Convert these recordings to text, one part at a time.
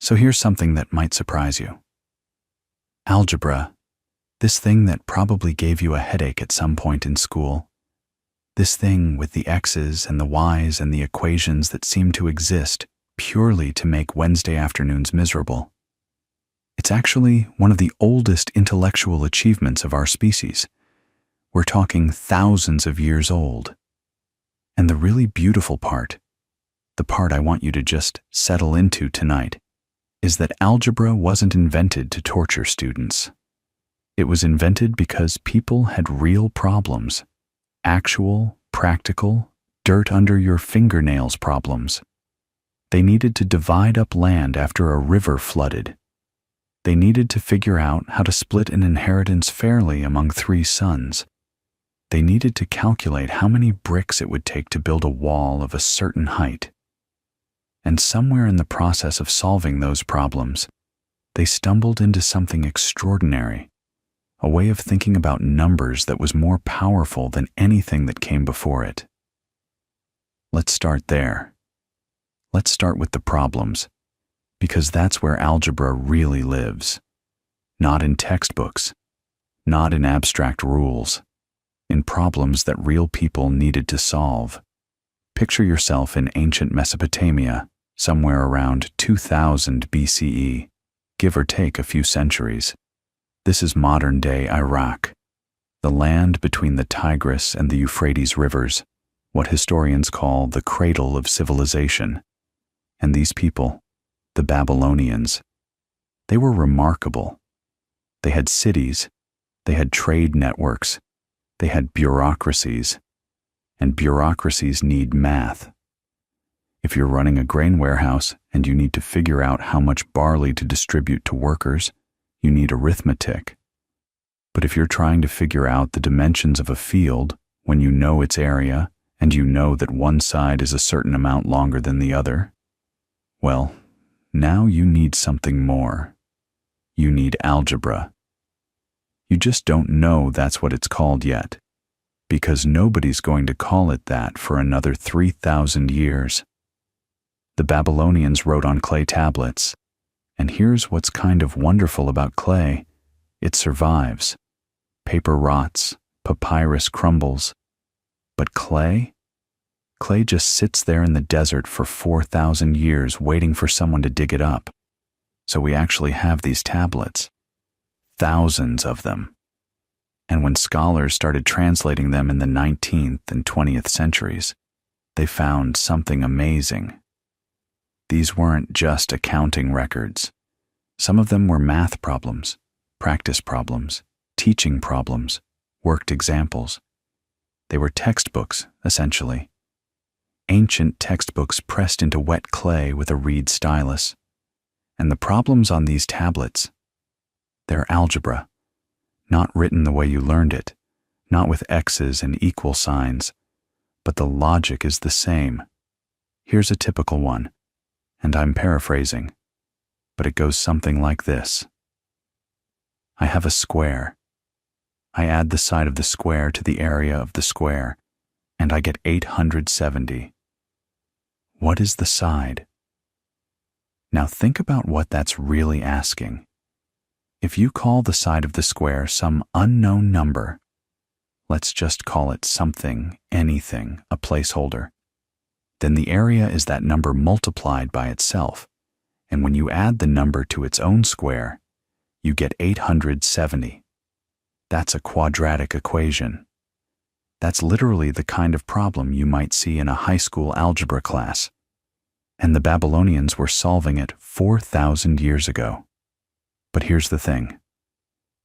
So here's something that might surprise you. Algebra, this thing that probably gave you a headache at some point in school, this thing with the x's and the y's and the equations that seem to exist purely to make Wednesday afternoons miserable. It's actually one of the oldest intellectual achievements of our species. We're talking thousands of years old. And the really beautiful part, the part I want you to just settle into tonight, is that algebra wasn't invented to torture students. It was invented because people had real problems, actual, practical, dirt under your fingernails problems. They needed to divide up land after a river flooded. They needed to figure out how to split an inheritance fairly among 3 sons. They needed to calculate how many bricks it would take to build a wall of a certain height. And somewhere in the process of solving those problems, they stumbled into something extraordinary, a way of thinking about numbers that was more powerful than anything that came before it. Let's start there. Let's start with the problems, because that's where algebra really lives. Not in textbooks, not in abstract rules, in problems that real people needed to solve. Picture yourself in ancient Mesopotamia, somewhere around 2000 BCE, give or take a few centuries. This is modern-day Iraq, the land between the Tigris and the Euphrates rivers, what historians call the cradle of civilization. And these people, the Babylonians, they were remarkable. They had cities, they had trade networks, they had bureaucracies, and bureaucracies need math. If you're running a grain warehouse and you need to figure out how much barley to distribute to workers, you need arithmetic. But if you're trying to figure out the dimensions of a field when you know its area and you know that one side is a certain amount longer than the other, well, now you need something more. You need algebra. You just don't know that's what it's called yet, because nobody's going to call it that for another 3,000 years. The Babylonians wrote on clay tablets, and here's what's kind of wonderful about clay. It survives. Paper rots, papyrus crumbles. But clay? Clay just sits there in the desert for 4,000 years waiting for someone to dig it up. So we actually have these tablets. Thousands of them. And when scholars started translating them in the 19th and 20th centuries, they found something amazing. These weren't just accounting records. Some of them were math problems, practice problems, teaching problems, worked examples. They were textbooks, essentially. Ancient textbooks pressed into wet clay with a reed stylus. And the problems on these tablets, they're algebra, not written the way you learned it, not with x's and equal signs, but the logic is the same. Here's a typical one, and I'm paraphrasing, but it goes something like this. I have a square. I add the side of the square to the area of the square, and I get 870. What is the side? Now think about what that's really asking. If you call the side of the square some unknown number, let's just call it something, anything, a placeholder, then the area is that number multiplied by itself, and when you add the number to its own square, you get 870. That's a quadratic equation. That's literally the kind of problem you might see in a high school algebra class. And the Babylonians were solving it 4,000 years ago. But here's the thing.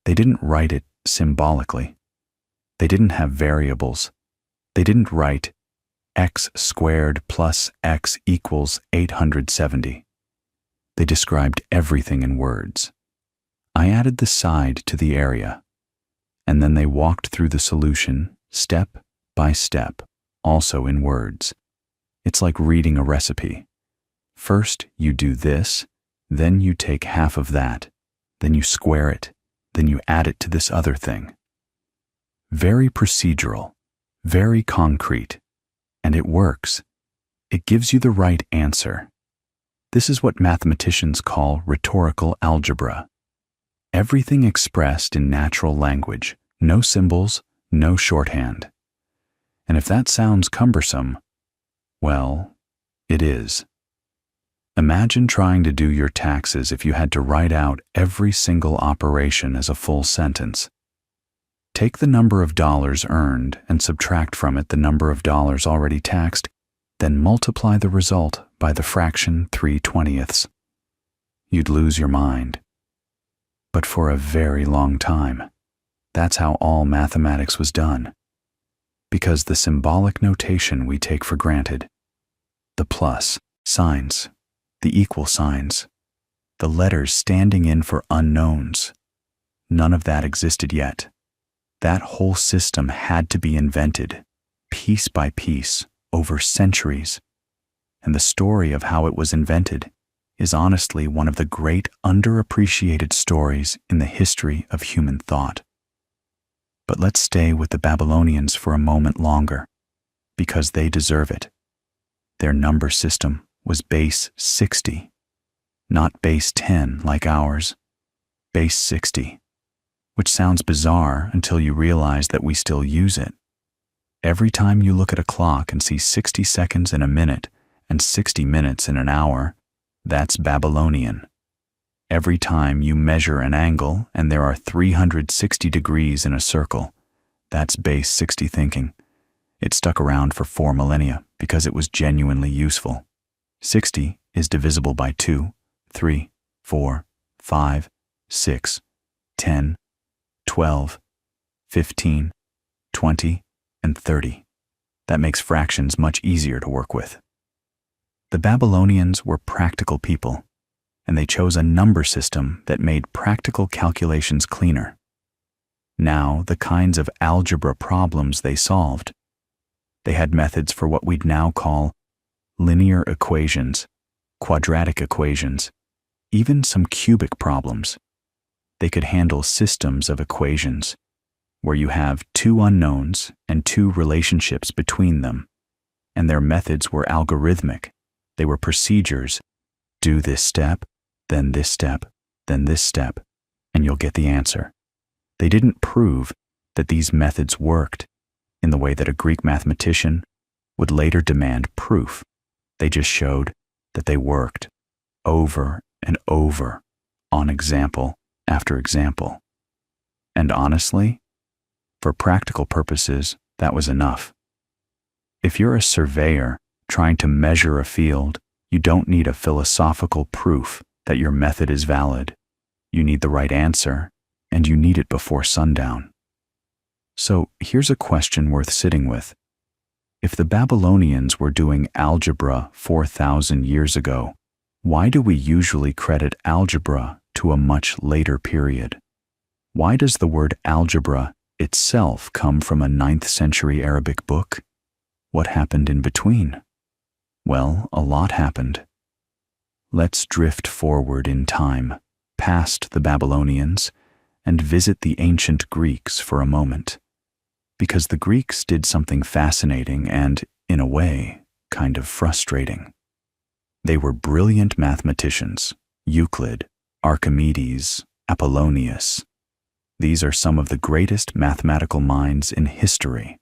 They didn't write it symbolically. They didn't have variables. They didn't write x squared plus x equals 870. They described everything in words. I added the side to the area, and then they walked through the solution step by step, also in words. It's like reading a recipe. First, you do this, then you take half of that, then you square it, then you add it to this other thing. Very procedural, very concrete, and it works. It gives you the right answer. This is what mathematicians call rhetorical algebra. Everything expressed in natural language, no symbols, no shorthand. And if that sounds cumbersome, well, it is. Imagine trying to do your taxes if you had to write out every single operation as a full sentence. Take the number of dollars earned and subtract from it the number of dollars already taxed, then multiply the result by the fraction 3/20. You'd lose your mind. But for a very long time, that's how all mathematics was done. Because the symbolic notation we take for granted, the plus signs, the equal signs, the letters standing in for unknowns, none of that existed yet. That whole system had to be invented, piece by piece, over centuries. And the story of how it was invented is honestly one of the great underappreciated stories in the history of human thought. But let's stay with the Babylonians for a moment longer, because they deserve it. Their number system was base 60, not base 10 like ours, base 60, which sounds bizarre until you realize that we still use it. Every time you look at a clock and see 60 seconds in a minute and 60 minutes in an hour, that's Babylonian. Every time you measure an angle and there are 360 degrees in a circle, that's base 60 thinking. It stuck around for 4 millennia because it was genuinely useful. 60 is divisible by 2, 3, 4, 5, 6, 10, 12, 15, 20, and 30. That makes fractions much easier to work with. The Babylonians were practical people, and they chose a number system that made practical calculations cleaner. Now, the kinds of algebra problems they solved, they had methods for what we'd now call linear equations, quadratic equations, even some cubic problems. They could handle systems of equations, where you have two unknowns and two relationships between them, and their methods were algorithmic. They were procedures. Do this step, then this step, then this step, and you'll get the answer. They didn't prove that these methods worked in the way that a Greek mathematician would later demand proof. They just showed that they worked over and over on example after example. And honestly, for practical purposes, that was enough. If you're a surveyor trying to measure a field, you don't need a philosophical proof that your method is valid. You need the right answer, and you need it before sundown. So here's a question worth sitting with. If the Babylonians were doing algebra 4,000 years ago, why do we usually credit algebra to a much later period? Why does the word algebra itself come from a 9th century Arabic book? What happened in between? Well, a lot happened. Let's drift forward in time, past the Babylonians, and visit the ancient Greeks for a moment. Because the Greeks did something fascinating and, in a way, kind of frustrating. They were brilliant mathematicians: Euclid, Archimedes, Apollonius. These are some of the greatest mathematical minds in history.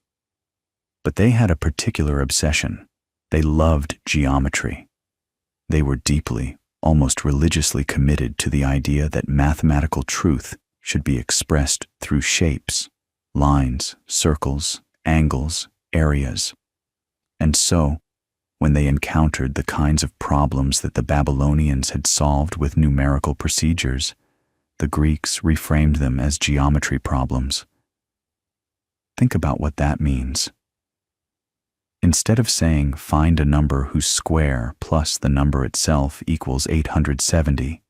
But they had a particular obsession. They loved geometry. They were deeply, almost religiously committed to the idea that mathematical truth should be expressed through shapes, lines, circles, angles, areas. And so, when they encountered the kinds of problems that the Babylonians had solved with numerical procedures, the Greeks reframed them as geometry problems. Think about what that means. Instead of saying, find a number whose square plus the number itself equals 870,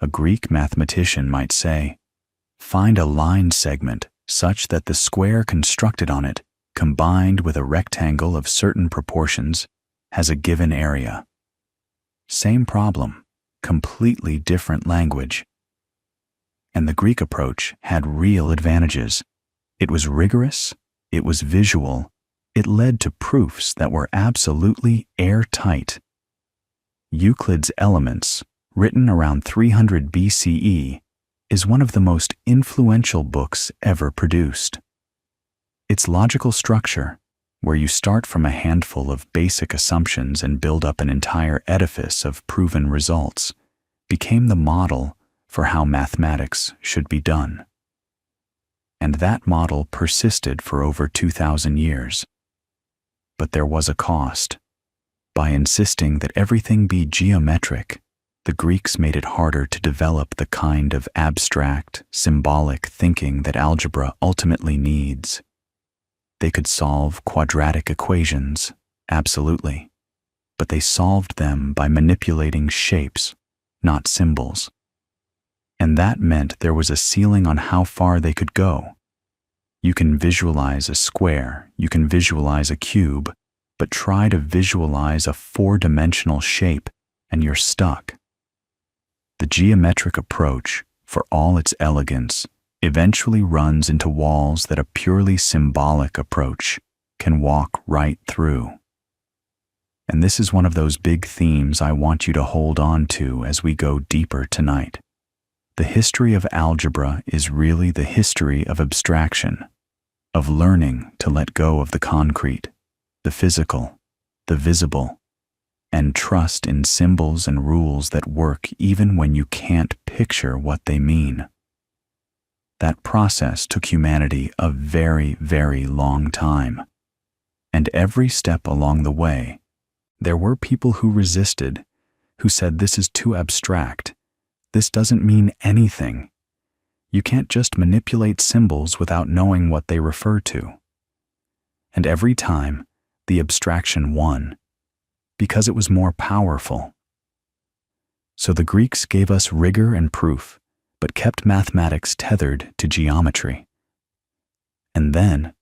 a Greek mathematician might say, find a line segment such that the square constructed on it, combined with a rectangle of certain proportions, has a given area. Same problem, completely different language. And the Greek approach had real advantages. It was rigorous, it was visual, it led to proofs that were absolutely airtight. Euclid's Elements, written around 300 BCE, is one of the most influential books ever produced. Its logical structure, where you start from a handful of basic assumptions and build up an entire edifice of proven results, became the model for how mathematics should be done. And that model persisted for over 2,000 years. But there was a cost. By insisting that everything be geometric, the Greeks made it harder to develop the kind of abstract, symbolic thinking that algebra ultimately needs. They could solve quadratic equations, absolutely, but they solved them by manipulating shapes, not symbols. And that meant there was a ceiling on how far they could go. You can visualize a square, you can visualize a cube, but try to visualize a four-dimensional shape and you're stuck. The geometric approach, for all its elegance, eventually runs into walls that a purely symbolic approach can walk right through. And this is one of those big themes I want you to hold on to as we go deeper tonight. The history of algebra is really the history of abstraction, of learning to let go of the concrete, the physical, the visible, and trust in symbols and rules that work even when you can't picture what they mean. That process took humanity a very, very long time. And every step along the way, there were people who resisted, who said this is too abstract. This doesn't mean anything. You can't just manipulate symbols without knowing what they refer to. And every time, the abstraction won, because it was more powerful. So the Greeks gave us rigor and proof, but kept mathematics tethered to geometry. And then,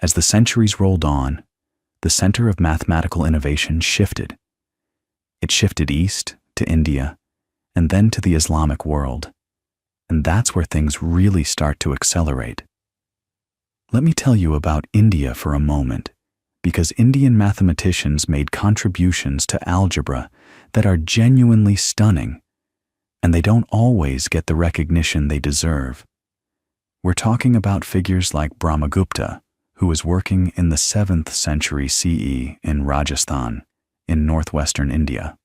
as the centuries rolled on, the center of mathematical innovation shifted. It shifted east to India, and then to the Islamic world. And that's where things really start to accelerate. Let me tell you about India for a moment, because Indian mathematicians made contributions to algebra that are genuinely stunning, and they don't always get the recognition they deserve. We're talking about figures like Brahmagupta, who was working in the 7th century CE in Rajasthan, in northwestern India.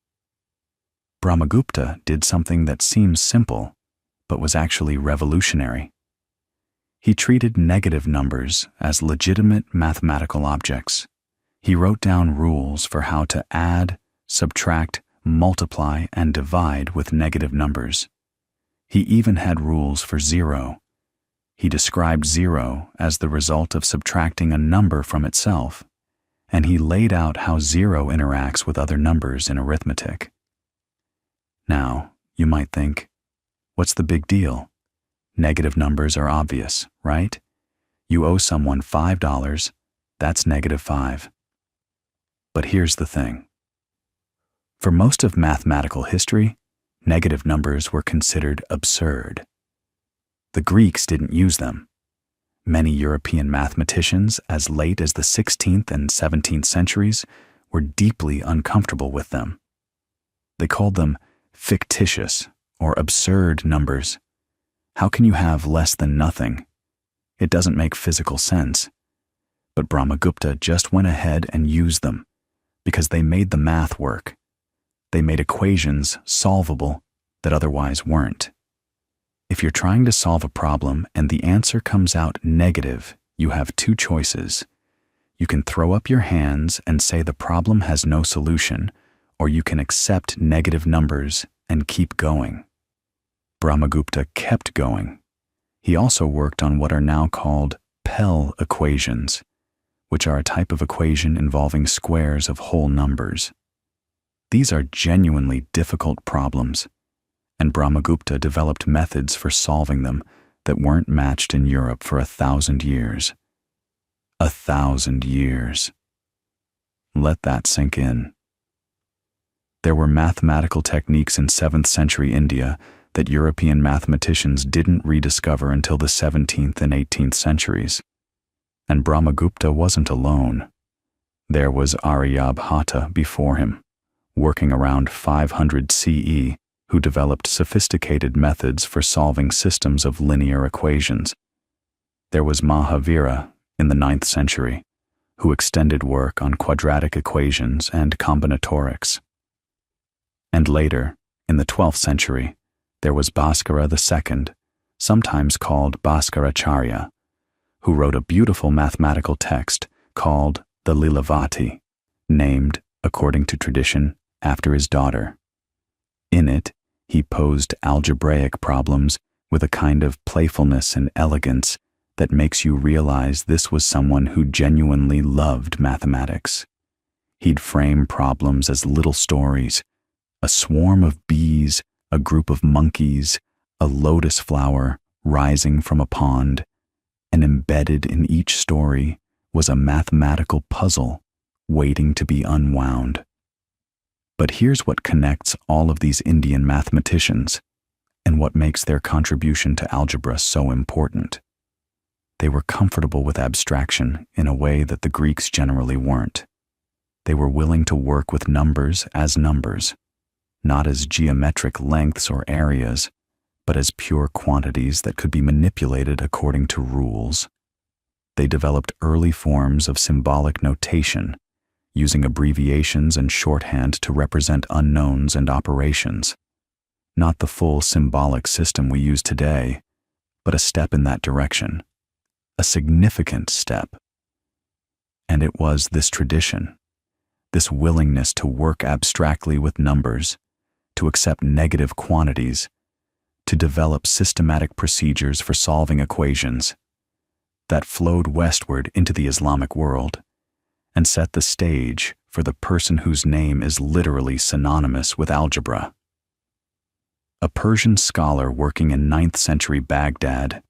Brahmagupta did something that seems simple, but was actually revolutionary. He treated negative numbers as legitimate mathematical objects. He wrote down rules for how to add, subtract, multiply, and divide with negative numbers. He even had rules for zero. He described zero as the result of subtracting a number from itself, and he laid out how zero interacts with other numbers in arithmetic. Now, you might think, what's the big deal? Negative numbers are obvious, right? You owe someone $5, that's -5. But here's the thing. For most of mathematical history, negative numbers were considered absurd. The Greeks didn't use them. Many European mathematicians, as late as the 16th and 17th centuries, were deeply uncomfortable with them. They called them fictitious or absurd numbers. How can you have less than nothing? It doesn't make physical sense. But Brahmagupta just went ahead and used them because they made the math work. They made equations solvable that otherwise weren't. If you're trying to solve a problem and the answer comes out negative, you have two choices. You can throw up your hands and say the problem has no solution, or you can accept negative numbers and keep going. Brahmagupta kept going. He also worked on what are now called Pell equations, which are a type of equation involving squares of whole numbers. These are genuinely difficult problems, and Brahmagupta developed methods for solving them that weren't matched in Europe for 1,000 years. 1,000 years. Let that sink in. There were mathematical techniques in 7th century India that European mathematicians didn't rediscover until the 17th and 18th centuries. And Brahmagupta wasn't alone. There was Aryabhata before him, working around 500 CE, who developed sophisticated methods for solving systems of linear equations. There was Mahavira in the 9th century, who extended work on quadratic equations and combinatorics. And later, in the 12th century, there was Bhaskara II, sometimes called Bhaskaracharya, who wrote a beautiful mathematical text called the Lilavati, named, according to tradition, after his daughter. In it, he posed algebraic problems with a kind of playfulness and elegance that makes you realize this was someone who genuinely loved mathematics. He'd frame problems as little stories: a swarm of bees, a group of monkeys, a lotus flower rising from a pond, and embedded in each story was a mathematical puzzle waiting to be unwound. But here's what connects all of these Indian mathematicians, and what makes their contribution to algebra so important. They were comfortable with abstraction in a way that the Greeks generally weren't. They were willing to work with numbers as numbers, not as geometric lengths or areas, but as pure quantities that could be manipulated according to rules. They developed early forms of symbolic notation, using abbreviations and shorthand to represent unknowns and operations. Not the full symbolic system we use today, but a step in that direction, a significant step. And it was this tradition, this willingness to work abstractly with numbers, to accept negative quantities, to develop systematic procedures for solving equations, that flowed westward into the Islamic world and set the stage for the person whose name is literally synonymous with algebra. A Persian scholar working in 9th century Baghdad,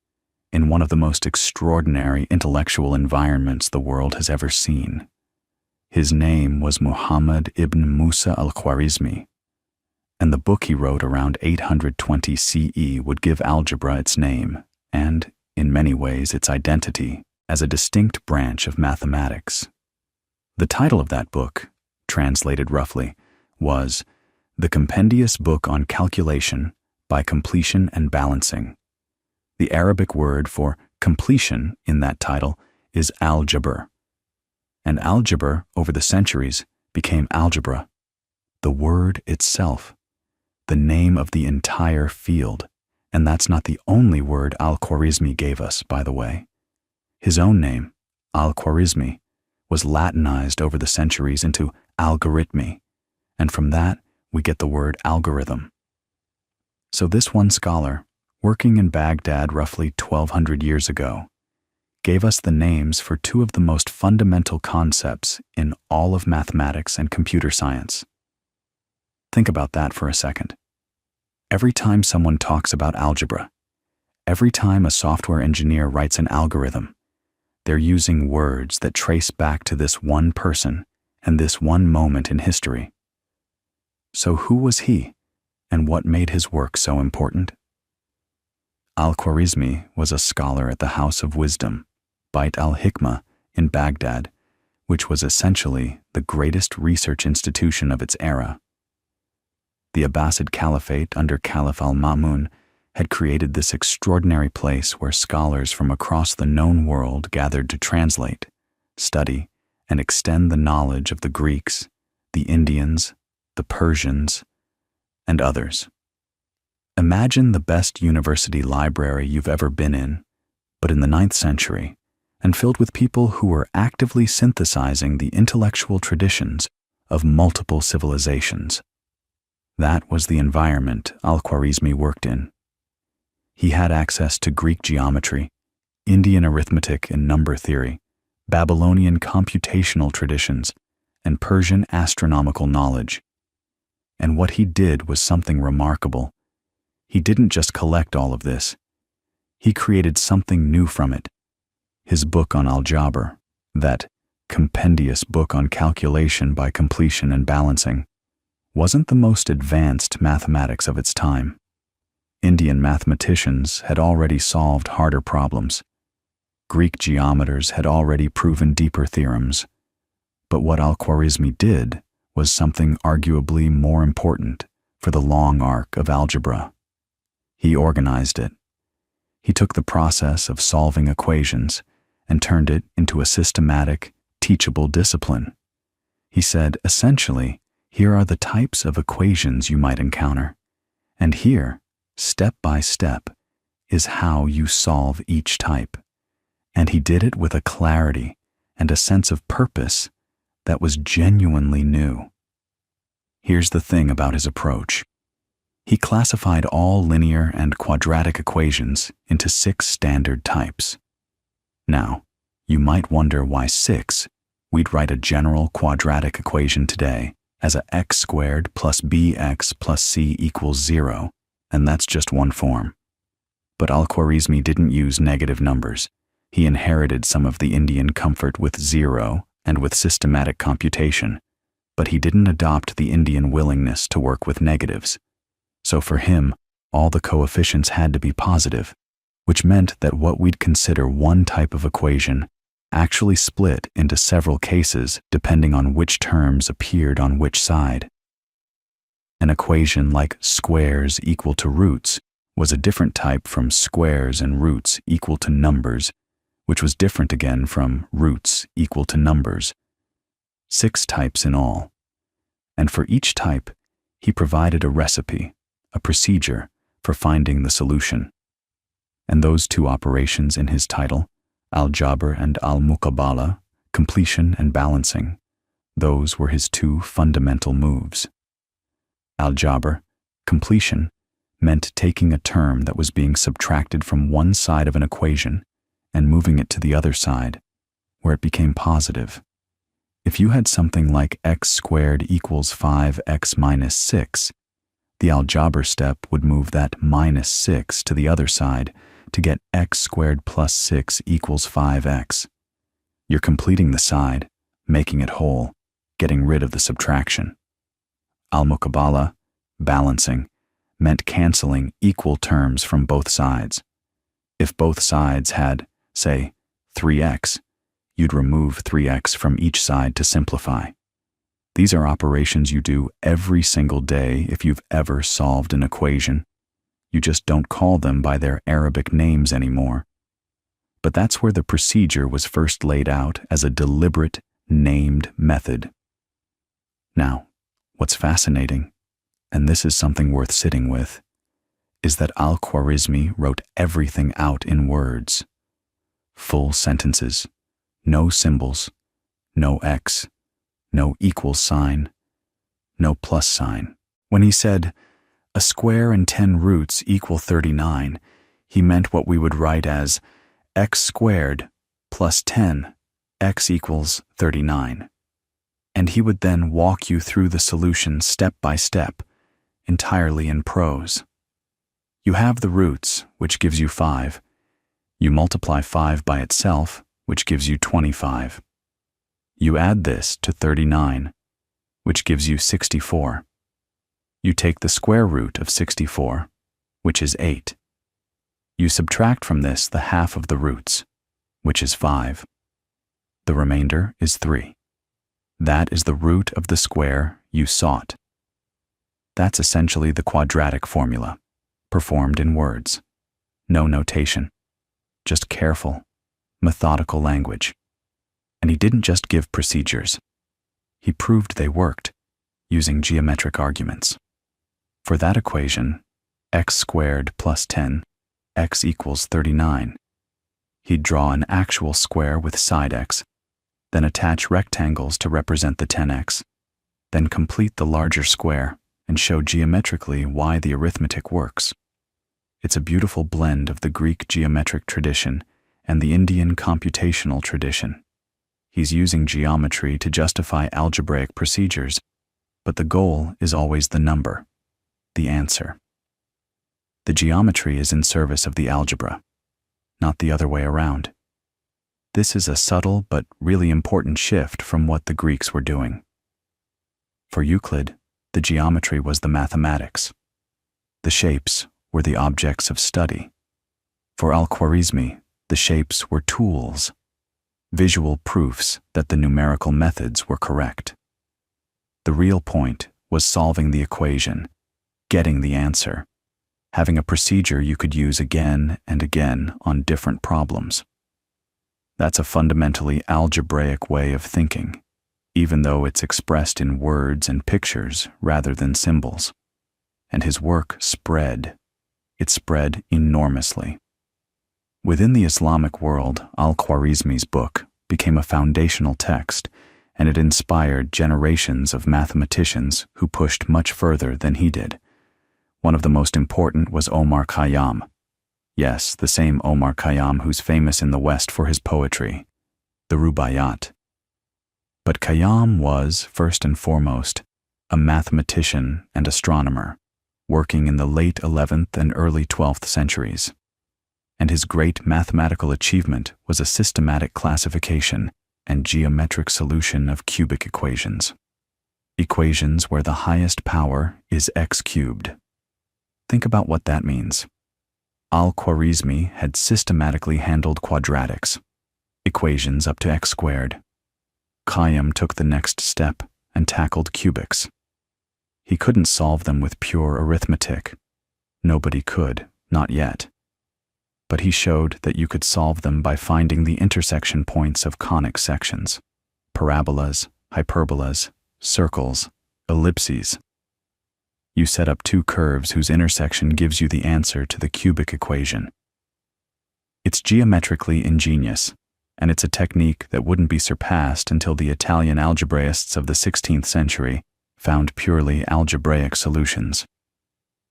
in one of the most extraordinary intellectual environments the world has ever seen. His name was Muhammad ibn Musa al-Khwarizmi, and the book he wrote around 820 CE would give algebra its name and, in many ways, its identity as a distinct branch of mathematics. The title of that book, translated roughly, was The Compendious Book on Calculation by Completion and Balancing. The Arabic word for completion in that title is algebra, and algebra over the centuries became algebra, the word itself, the name of the entire field. And that's not the only word al-Khwarizmi gave us, by the way. His own name, al-Khwarizmi, was Latinized over the centuries into algorithmi, and from that we get the word algorithm. So this one scholar, working in Baghdad roughly 1200 years ago, gave us the names for two of the most fundamental concepts in all of mathematics and computer science. Think about that for a second. Every time someone talks about algebra, every time a software engineer writes an algorithm, they're using words that trace back to this one person and this one moment in history. So who was he, and what made his work so important? Al-Khwarizmi was a scholar at the House of Wisdom, Beit al-Hikmah, in Baghdad, which was essentially the greatest research institution of its era. The Abbasid Caliphate under Caliph al-Ma'mun had created this extraordinary place where scholars from across the known world gathered to translate, study, and extend the knowledge of the Greeks, the Indians, the Persians, and others. Imagine the best university library you've ever been in, but in the 9th century, and filled with people who were actively synthesizing the intellectual traditions of multiple civilizations. That was the environment al-Khwarizmi worked in. He had access to Greek geometry, Indian arithmetic and number theory, Babylonian computational traditions, and Persian astronomical knowledge. And what he did was something remarkable. He didn't just collect all of this. He created something new from it. His book on Algebra, that compendious book on calculation by completion and balancing, wasn't the most advanced mathematics of its time. Indian mathematicians had already solved harder problems. Greek geometers had already proven deeper theorems. But what al-Khwarizmi did was something arguably more important for the long arc of algebra. He organized it. He took the process of solving equations and turned it into a systematic, teachable discipline. He said, essentially, here are the types of equations you might encounter, and here, step by step, is how you solve each type. And he did it with a clarity and a sense of purpose that was genuinely new. Here's the thing about his approach. He classified all linear and quadratic equations into 6 standard types. Now, you might wonder why 6. We'd write a general quadratic equation today as a x squared plus bx plus c equals 0, and that's just one form. But al-Khwarizmi didn't use negative numbers. He inherited some of the Indian comfort with 0 and with systematic computation, but he didn't adopt the Indian willingness to work with negatives. So for him, all the coefficients had to be positive, which meant that what we'd consider one type of equation actually split into several cases depending on which terms appeared on which side. An equation like squares equal to roots was a different type from squares and roots equal to numbers, which was different again from roots equal to numbers. 6 types in all. And for each type, he provided a recipe, a procedure for finding the solution. And those 2 operations in his title, Algebra and al-Muqabala, completion and balancing, those were his 2 fundamental moves. Algebra, completion, meant taking a term that was being subtracted from one side of an equation and moving it to the other side, where it became positive. If you had something like x squared equals 5x minus 6, the algebra step would move that minus 6 to the other side to get x squared plus 6 equals 5x. You're completing the side, making it whole, getting rid of the subtraction. Al-Muqabala, balancing, meant canceling equal terms from both sides. If both sides had, say, 3x, you'd remove 3x from each side to simplify. These are operations you do every single day if you've ever solved an equation. You just don't call them by their Arabic names anymore. But that's where the procedure was first laid out as a deliberate, named method. Now, what's fascinating, and this is something worth sitting with, is that al-Khwarizmi wrote everything out in words. Full sentences, no symbols, no x, no equal sign, no plus sign. When he said, a square and 10 roots equal 39, he meant what we would write as x squared plus 10, x equals 39. And he would then walk you through the solution step by step, entirely in prose. You have the roots, which gives you 5. You multiply 5 by itself, which gives you 25. You add this to 39, which gives you 64. You take the square root of 64, which is 8. You subtract from this the half of the roots, which is 5. The remainder is 3. That is the root of the square you sought. That's essentially the quadratic formula, performed in words. No notation, just careful, methodical language. And he didn't just give procedures. He proved they worked, using geometric arguments. For that equation, x squared plus 10, x equals 39. He'd draw an actual square with side x, then attach rectangles to represent the 10x, then complete the larger square and show geometrically why the arithmetic works. It's a beautiful blend of the Greek geometric tradition and the Indian computational tradition. He's using geometry to justify algebraic procedures, but the goal is always the number, the answer. The geometry is in service of the algebra, not the other way around. This is a subtle but really important shift from what the Greeks were doing. For Euclid, the geometry was the mathematics. The shapes were the objects of study. For al-Khwarizmi, the shapes were tools, visual proofs that the numerical methods were correct. The real point was solving the equation, getting the answer, having a procedure you could use again and again on different problems. That's a fundamentally algebraic way of thinking, even though it's expressed in words and pictures rather than symbols. And his work spread. It spread enormously. Within the Islamic world, al-Khwarizmi's book became a foundational text, and it inspired generations of mathematicians who pushed much further than he did. One of the most important was Omar Khayyam. Yes, the same Omar Khayyam who's famous in the West for his poetry, the Rubaiyat. But Khayyam was, first and foremost, a mathematician and astronomer, working in the late 11th and early 12th centuries. And his great mathematical achievement was a systematic classification and geometric solution of cubic equations. Equations where the highest power is x cubed. Think about what that means. Al-Khwarizmi had systematically handled quadratics, equations up to x squared. Khayyam took the next step and tackled cubics. He couldn't solve them with pure arithmetic. Nobody could, not yet. But he showed that you could solve them by finding the intersection points of conic sections, parabolas, hyperbolas, circles, ellipses. You set up two curves whose intersection gives you the answer to the cubic equation. It's geometrically ingenious, and it's a technique that wouldn't be surpassed until the Italian algebraists of the 16th century found purely algebraic solutions.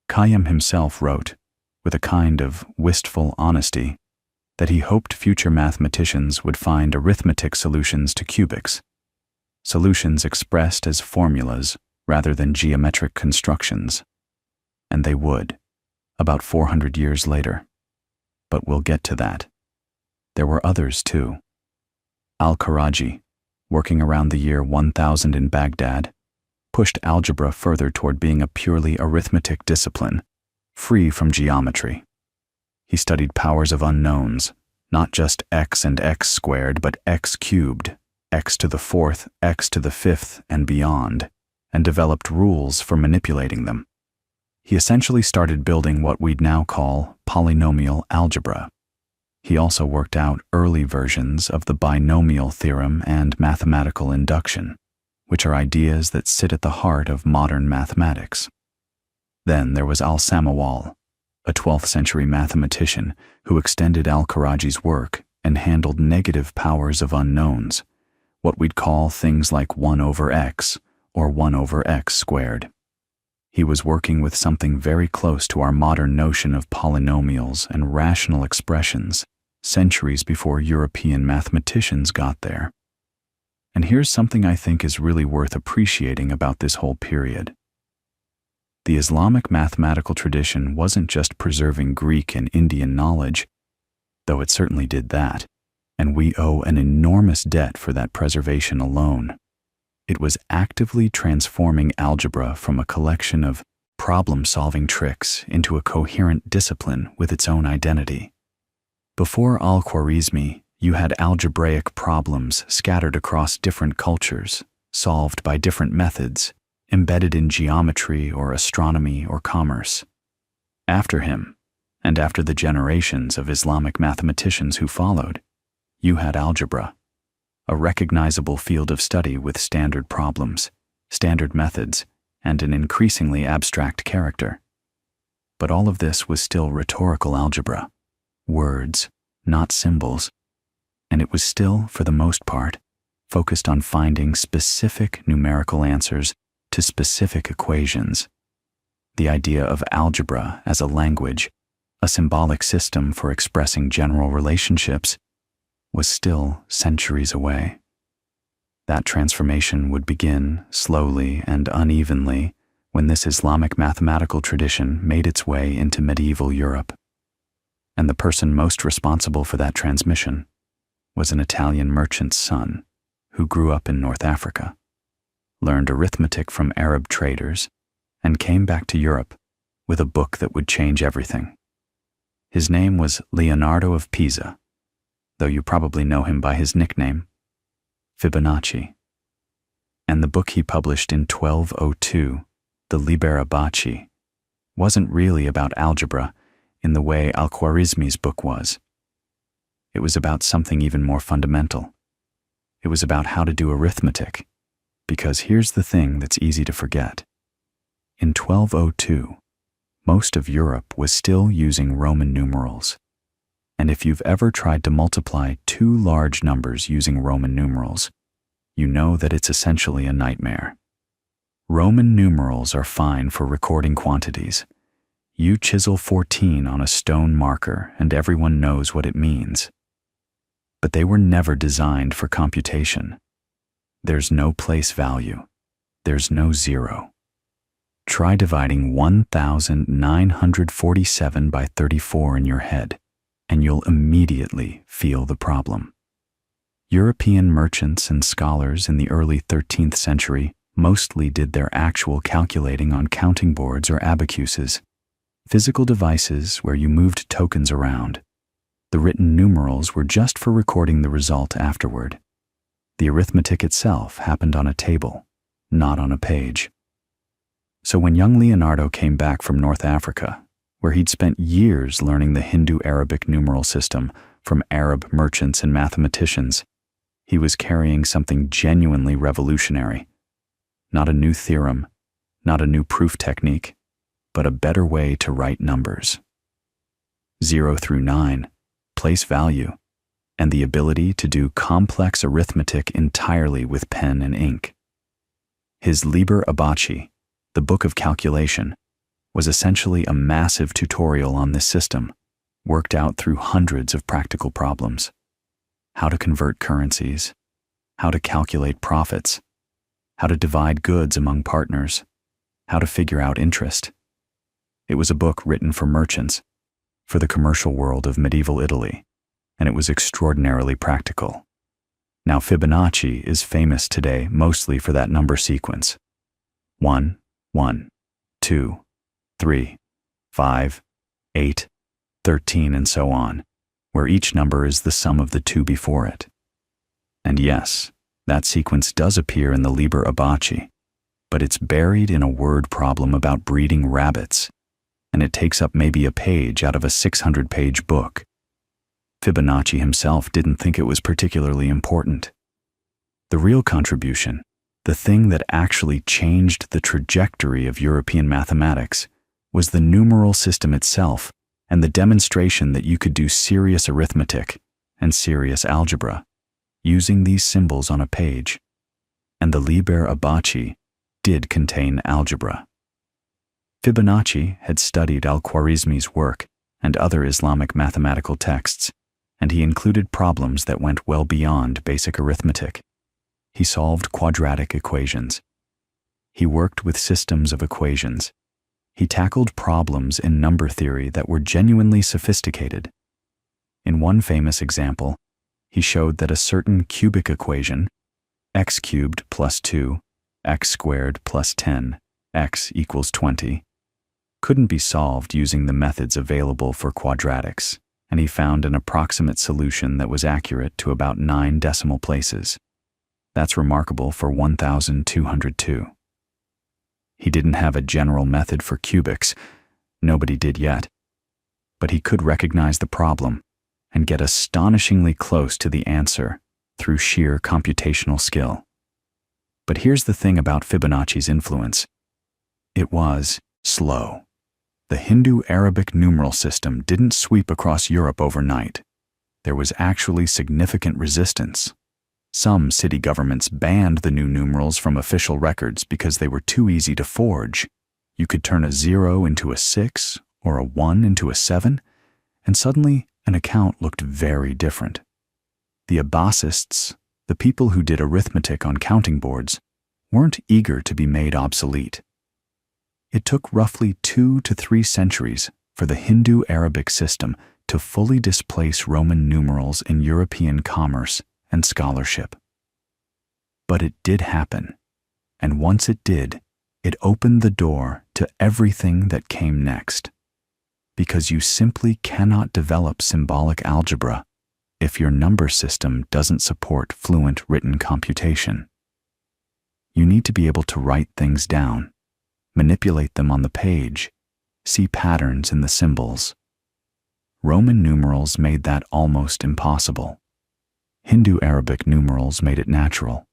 Khayyam himself wrote, with a kind of wistful honesty, that he hoped future mathematicians would find arithmetic solutions to cubics, solutions expressed as formulas rather than geometric constructions. And they would, about 400 years later. But we'll get to that. There were others too. Al-Khwarizmi, working around the year 1000 in Baghdad, pushed algebra further toward being a purely arithmetic discipline, free from geometry. He studied powers of unknowns, not just x and x squared, but x cubed, x to the fourth, x to the fifth, and beyond, and developed rules for manipulating them. He essentially started building what we'd now call polynomial algebra. He also worked out early versions of the binomial theorem and mathematical induction, which are ideas that sit at the heart of modern mathematics. Then there was al-Samawal, a 12th century mathematician who extended al-Khwarizmi's work and handled negative powers of unknowns, what we'd call things like 1 over x or 1 over x squared. He was working with something very close to our modern notion of polynomials and rational expressions centuries before European mathematicians got there. And here's something I think is really worth appreciating about this whole period. The Islamic mathematical tradition wasn't just preserving Greek and Indian knowledge, though it certainly did that, and we owe an enormous debt for that preservation alone. It was actively transforming algebra from a collection of problem-solving tricks into a coherent discipline with its own identity. Before al-Khwarizmi, you had algebraic problems scattered across different cultures, solved by different methods, embedded in geometry or astronomy or commerce. After him, and after the generations of Islamic mathematicians who followed, you had algebra, a recognizable field of study with standard problems, standard methods, and an increasingly abstract character. But all of this was still rhetorical algebra, words, not symbols, and it was still, for the most part, focused on finding specific numerical answers to specific equations. The idea of algebra as a language, a symbolic system for expressing general relationships, was still centuries away. That transformation would begin slowly and unevenly when this Islamic mathematical tradition made its way into medieval Europe. And the person most responsible for that transmission was an Italian merchant's son who grew up in North Africa, learned arithmetic from Arab traders, and came back to Europe with a book that would change everything. His name was Leonardo of Pisa, though you probably know him by his nickname, Fibonacci. And the book he published in 1202, the Liber Abaci, wasn't really about algebra in the way al-Khwarizmi's book was. It was about something even more fundamental. It was about how to do arithmetic, because here's the thing that's easy to forget. In 1202, most of Europe was still using Roman numerals. And if you've ever tried to multiply two large numbers using Roman numerals, you know that it's essentially a nightmare. Roman numerals are fine for recording quantities. You chisel 14 on a stone marker and everyone knows what it means. But they were never designed for computation. There's no place value. There's no zero. Try dividing 1,947 by 34 in your head, and you'll immediately feel the problem. European merchants and scholars in the early 13th century mostly did their actual calculating on counting boards or abacuses, physical devices where you moved tokens around. The written numerals were just for recording the result afterward. The arithmetic itself happened on a table, not on a page. So when young Leonardo came back from North Africa, where he'd spent years learning the Hindu-Arabic numeral system from Arab merchants and mathematicians, he was carrying something genuinely revolutionary. Not a new theorem, not a new proof technique, but a better way to write numbers. 0 through 9, place value, and the ability to do complex arithmetic entirely with pen and ink. His Liber Abaci, the Book of Calculation, was essentially a massive tutorial on this system, worked out through hundreds of practical problems. How to convert currencies, how to calculate profits, how to divide goods among partners, how to figure out interest. It was a book written for merchants, for the commercial world of medieval Italy, and it was extraordinarily practical. Now Fibonacci is famous today mostly for that number sequence. 1, 1, 2, 3, 5, 8, 13, and so on, where each number is the sum of the two before it. And yes, that sequence does appear in the Liber Abaci, but it's buried in a word problem about breeding rabbits, and it takes up maybe a page out of a 600-page book. Fibonacci himself didn't think it was particularly important. The real contribution, the thing that actually changed the trajectory of European mathematics, was the numeral system itself and the demonstration that you could do serious arithmetic and serious algebra using these symbols on a page. And the Liber Abaci did contain algebra. Fibonacci had studied al-Khwarizmi's work and other Islamic mathematical texts, and he included problems that went well beyond basic arithmetic. He solved quadratic equations. He worked with systems of equations. He tackled problems in number theory that were genuinely sophisticated. In one famous example, he showed that a certain cubic equation, x cubed plus 2, x squared plus 10, x equals 20, couldn't be solved using the methods available for quadratics, and he found an approximate solution that was accurate to about 9 decimal places. That's remarkable for 1202. He didn't have a general method for cubics, nobody did yet, but he could recognize the problem and get astonishingly close to the answer through sheer computational skill. But here's the thing about Fibonacci's influence. It was slow. The Hindu-Arabic numeral system didn't sweep across Europe overnight. There was actually significant resistance. Some city governments banned the new numerals from official records because they were too easy to forge. You could turn a 0 into a 6 or a 1 into a 7, and suddenly an account looked very different. The Abbasists, the people who did arithmetic on counting boards, weren't eager to be made obsolete. It took roughly 2 to 3 centuries for the Hindu-Arabic system to fully displace Roman numerals in European commerce and scholarship. But it did happen, and once it did, it opened the door to everything that came next. Because you simply cannot develop symbolic algebra if your number system doesn't support fluent written computation. You need to be able to write things down, manipulate them on the page, see patterns in the symbols. Roman numerals made that almost impossible. Hindu Arabic numerals made it natural.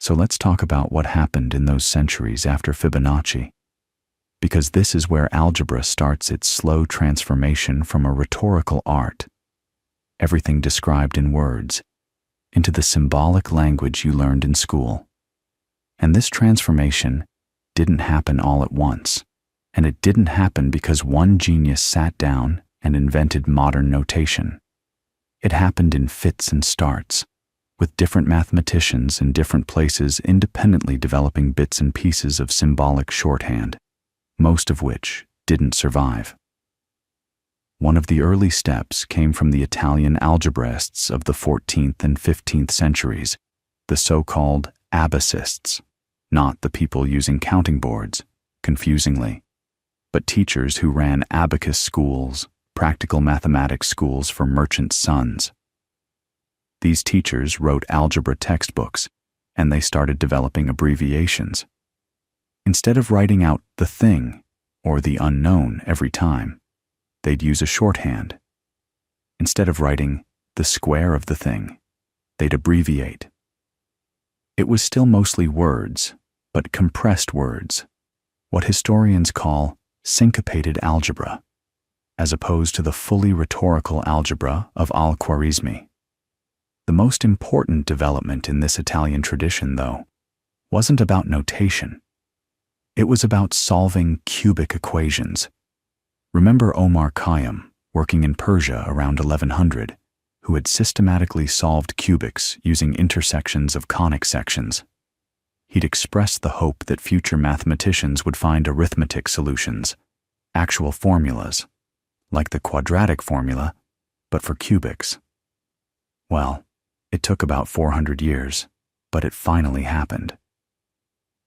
So let's talk about what happened in those centuries after Fibonacci, because this is where algebra starts its slow transformation from a rhetorical art, everything described in words, into the symbolic language you learned in school. And this transformation didn't happen all at once, and it didn't happen because one genius sat down and invented modern notation. It happened in fits and starts, with different mathematicians in different places independently developing bits and pieces of symbolic shorthand, most of which didn't survive. One of the early steps came from the Italian algebraists of the 14th and 15th centuries, the so-called abacists, not the people using counting boards, confusingly, but teachers who ran abacus schools, practical mathematics schools for merchants' sons. These teachers wrote algebra textbooks, and they started developing abbreviations. Instead of writing out the thing or the unknown every time, they'd use a shorthand. Instead of writing the square of the thing, they'd abbreviate. It was still mostly words, but compressed words, what historians call syncopated algebra, as opposed to the fully rhetorical algebra of al-Khwarizmi. The most important development in this Italian tradition, though, wasn't about notation. It was about solving cubic equations. Remember Omar Khayyam, working in Persia around 1100, who had systematically solved cubics using intersections of conic sections. He'd expressed the hope that future mathematicians would find arithmetic solutions, actual formulas, like the quadratic formula, but for cubics. Well, it took about 400 years, but it finally happened.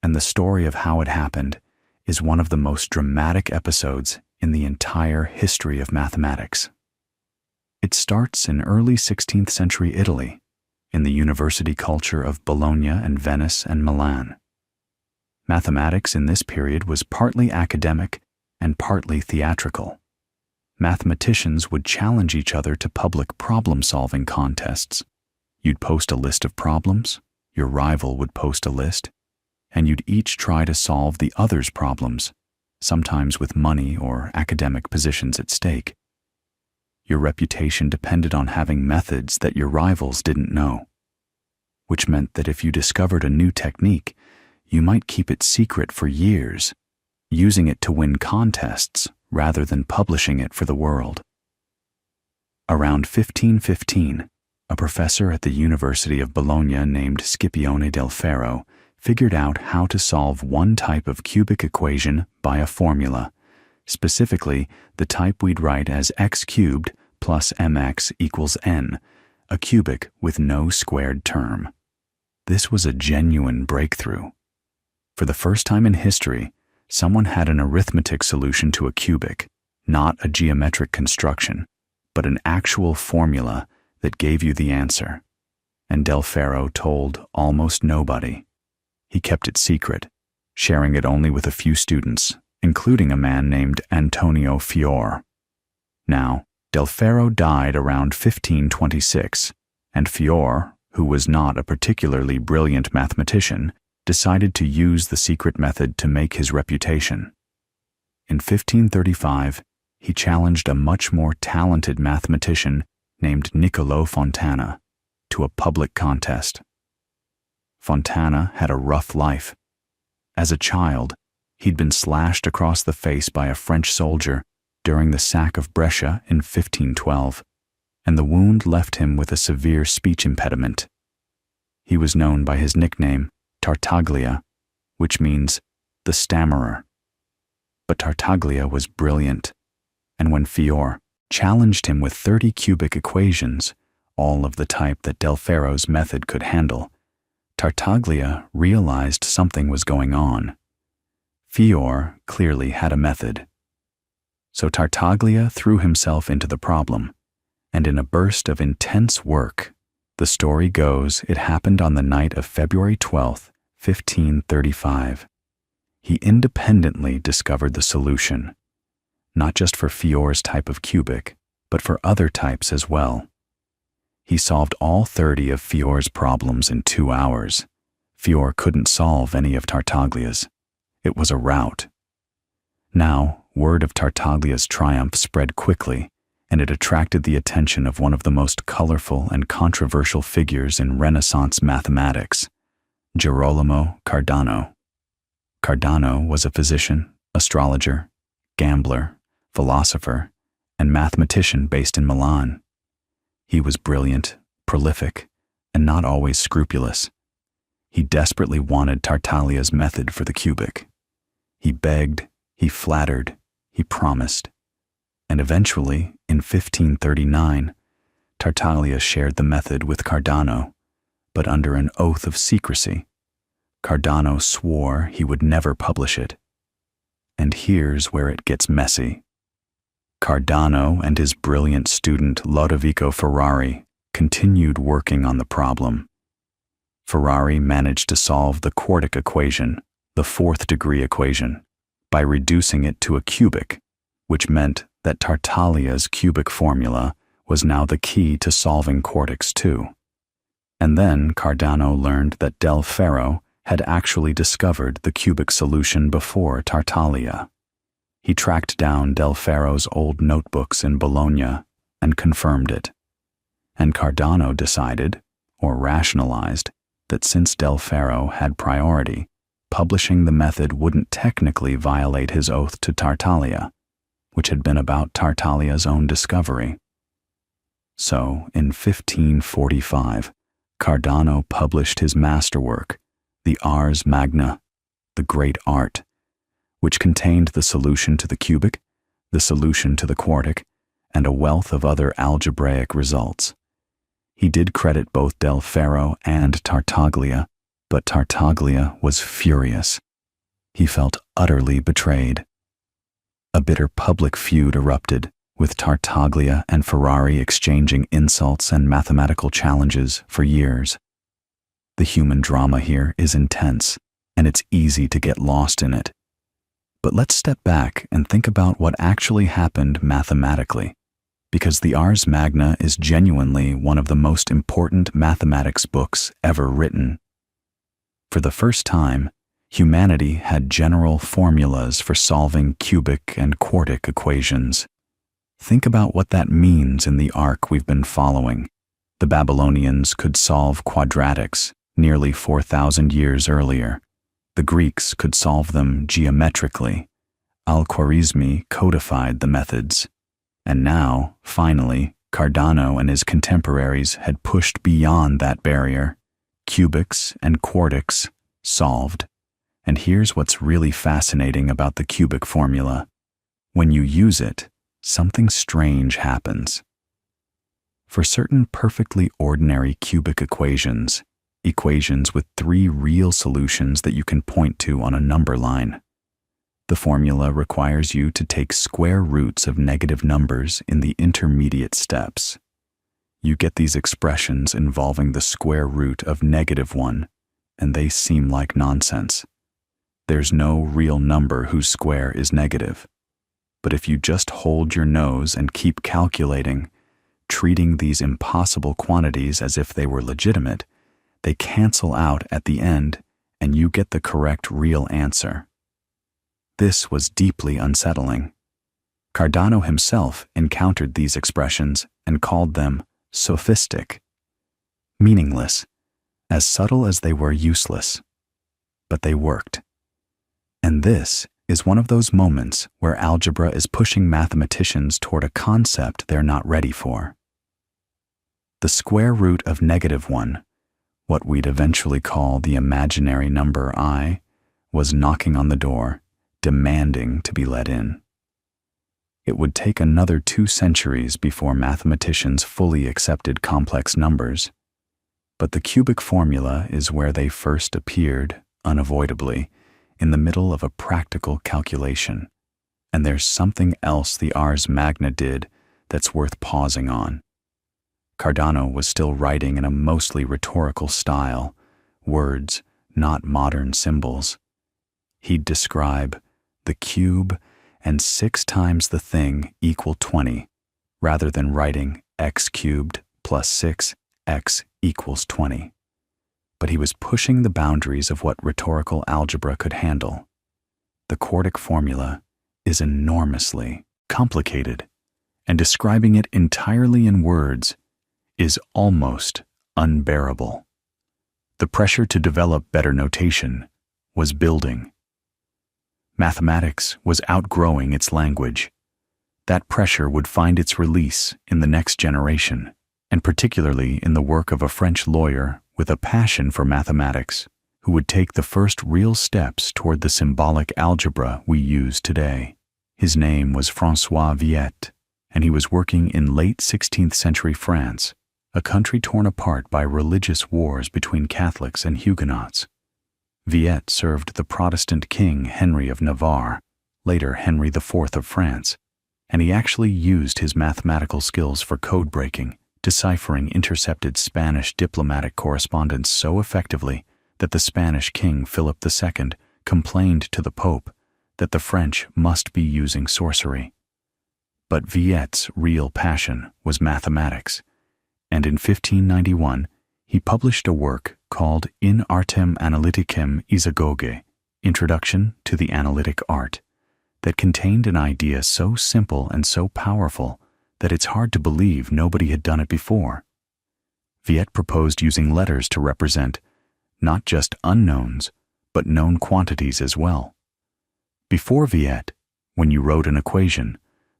And the story of how it happened is one of the most dramatic episodes in the entire history of mathematics. It starts in early 16th century Italy, in the university culture of Bologna and Venice and Milan. Mathematics in this period was partly academic and partly theatrical. Mathematicians would challenge each other to public problem-solving contests. You'd post a list of problems, your rival would post a list, and you'd each try to solve the other's problems, sometimes with money or academic positions at stake. Your reputation depended on having methods that your rivals didn't know, which meant that if you discovered a new technique, you might keep it secret for years, using it to win contests rather than publishing it for the world. Around 1515, a professor at the University of Bologna named Scipione del Ferro figured out how to solve one type of cubic equation by a formula, specifically the type we'd write as x cubed plus mx equals n, a cubic with no squared term. This was a genuine breakthrough. For the first time in history, someone had an arithmetic solution to a cubic, not a geometric construction, but an actual formula that gave you the answer. And Del Ferro told almost nobody. He kept it secret, sharing it only with a few students, including a man named Antonio Fior. Now, Del Ferro died around 1526, and Fior, who was not a particularly brilliant mathematician, decided to use the secret method to make his reputation. In 1535, he challenged a much more talented mathematician named Niccolò Fontana to a public contest. Fontana had a rough life. As a child, he'd been slashed across the face by a French soldier during the sack of Brescia in 1512, and the wound left him with a severe speech impediment. He was known by his nickname, Tartaglia, which means the stammerer. But Tartaglia was brilliant, and when Fior challenged him with 30 cubic equations, all of the type that Del Ferro's method could handle, Tartaglia realized something was going on. Fior clearly had a method. So Tartaglia threw himself into the problem, and in a burst of intense work, the story goes it happened on the night of February 12th, 1535, he independently discovered the solution, not just for Fior's type of cubic, but for other types as well. He solved all 30 of Fior's problems in 2 hours. Fior couldn't solve any of Tartaglia's. It was a rout. Now, word of Tartaglia's triumph spread quickly, and it attracted the attention of one of the most colorful and controversial figures in Renaissance mathematics, Girolamo Cardano. Cardano was a physician, astrologer, gambler, philosopher, and mathematician based in Milan. He was brilliant, prolific, and not always scrupulous. He desperately wanted Tartaglia's method for the cubic. He begged, he flattered, he promised. And eventually, in 1539, Tartaglia shared the method with Cardano, but under an oath of secrecy. Cardano swore he would never publish it. And here's where it gets messy. Cardano and his brilliant student Lodovico Ferrari continued working on the problem. Ferrari managed to solve the quartic equation, the 4th-degree equation, by reducing it to a cubic, which meant that Tartaglia's cubic formula was now the key to solving quartics too. And then Cardano learned that Del Ferro had actually discovered the cubic solution before Tartaglia. He tracked down Del Ferro's old notebooks in Bologna and confirmed it. And Cardano decided, or rationalized, that since Del Ferro had priority, publishing the method wouldn't technically violate his oath to Tartaglia, which had been about Tartaglia's own discovery. So, in 1545, Cardano published his masterwork, the Ars Magna, the Great Art, which contained the solution to the cubic, the solution to the quartic, and a wealth of other algebraic results. He did credit both Del Ferro and Tartaglia, but Tartaglia was furious. He felt utterly betrayed. A bitter public feud erupted, with Tartaglia and Ferrari exchanging insults and mathematical challenges for years. The human drama here is intense, and it's easy to get lost in it. But let's step back and think about what actually happened mathematically, because the Ars Magna is genuinely one of the most important mathematics books ever written. For the first time, humanity had general formulas for solving cubic and quartic equations. Think about what that means in the arc we've been following. The Babylonians could solve quadratics nearly 4,000 years earlier. The Greeks could solve them geometrically. Al-Khwarizmi codified the methods. And now, finally, Cardano and his contemporaries had pushed beyond that barrier. Cubics and quartics solved. And here's what's really fascinating about the cubic formula. When you use it, something strange happens. For certain perfectly ordinary cubic equations, equations with 3 real solutions that you can point to on a number line, the formula requires you to take square roots of negative numbers in the intermediate steps. You get these expressions involving the square root of -1, and they seem like nonsense. There's no real number whose square is negative. But if you just hold your nose and keep calculating, treating these impossible quantities as if they were legitimate, they cancel out at the end, and you get the correct real answer. This was deeply unsettling. Cardano himself encountered these expressions and called them sophistic, meaningless, as subtle as they were useless. But they worked. And this is one of those moments where algebra is pushing mathematicians toward a concept they're not ready for. The square root of -1, what we'd eventually call the imaginary number I, was knocking on the door, demanding to be let in. It would take another 2 centuries before mathematicians fully accepted complex numbers, but the cubic formula is where they first appeared, unavoidably, in the middle of a practical calculation. And there's something else the Ars Magna did that's worth pausing on. Cardano was still writing in a mostly rhetorical style, words, not modern symbols. He'd describe the cube and 6 times the thing equal 20, rather than writing x cubed plus 6x equals 20. But he was pushing the boundaries of what rhetorical algebra could handle. The quartic formula is enormously complicated, and describing it entirely in words is almost unbearable. The pressure to develop better notation was building. Mathematics was outgrowing its language. That pressure would find its release in the next generation, and particularly in the work of a French lawyer with a passion for mathematics, who would take the first real steps toward the symbolic algebra we use today. His name was François Viète, and he was working in late 16th century France, a country torn apart by religious wars between Catholics and Huguenots. Viète served the Protestant king Henry of Navarre, later Henry IV of France, and he actually used his mathematical skills for code breaking, deciphering intercepted Spanish diplomatic correspondence so effectively that the Spanish king Philip II complained to the Pope that the French must be using sorcery. But Viète's real passion was mathematics, and in 1591 he published a work called In Artem Analyticem Isagoge, Introduction to the Analytic Art, that contained an idea so simple and so powerful that it's hard to believe nobody had done it before. Viète proposed using letters to represent not just unknowns, but known quantities as well. Before Viète, when you wrote an equation,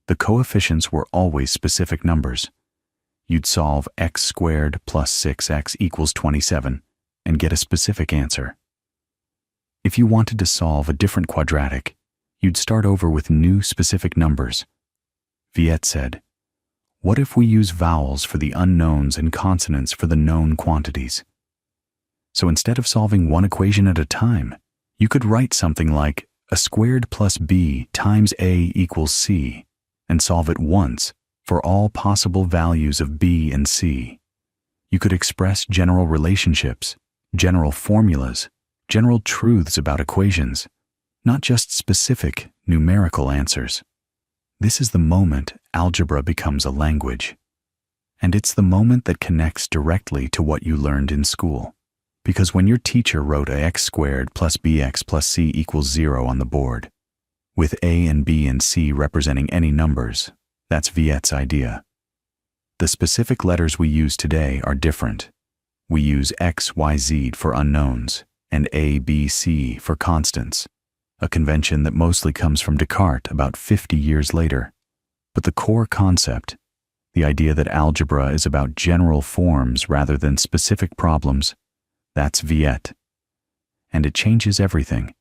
the coefficients were always specific numbers. You'd solve x squared plus 6x equals 27 and get a specific answer. If you wanted to solve a different quadratic, you'd start over with new specific numbers. Viète said, "What if we use vowels for the unknowns and consonants for the known quantities?" So instead of solving one equation at a time, you could write something like a squared plus b times a equals c and solve it once for all possible values of b and c. You could express general relationships, general formulas, general truths about equations, not just specific numerical answers. This is the moment algebra becomes a language. And it's the moment that connects directly to what you learned in school. Because when your teacher wrote a x squared plus bx plus c equals 0 on the board, with a and b and c representing any numbers, that's Viète's idea. The specific letters we use today are different. We use x, y, z for unknowns, and a, b, c for constants, a convention that mostly comes from Descartes about 50 years later. But the core concept, the idea that algebra is about general forms rather than specific problems, that's Viète. And it changes everything,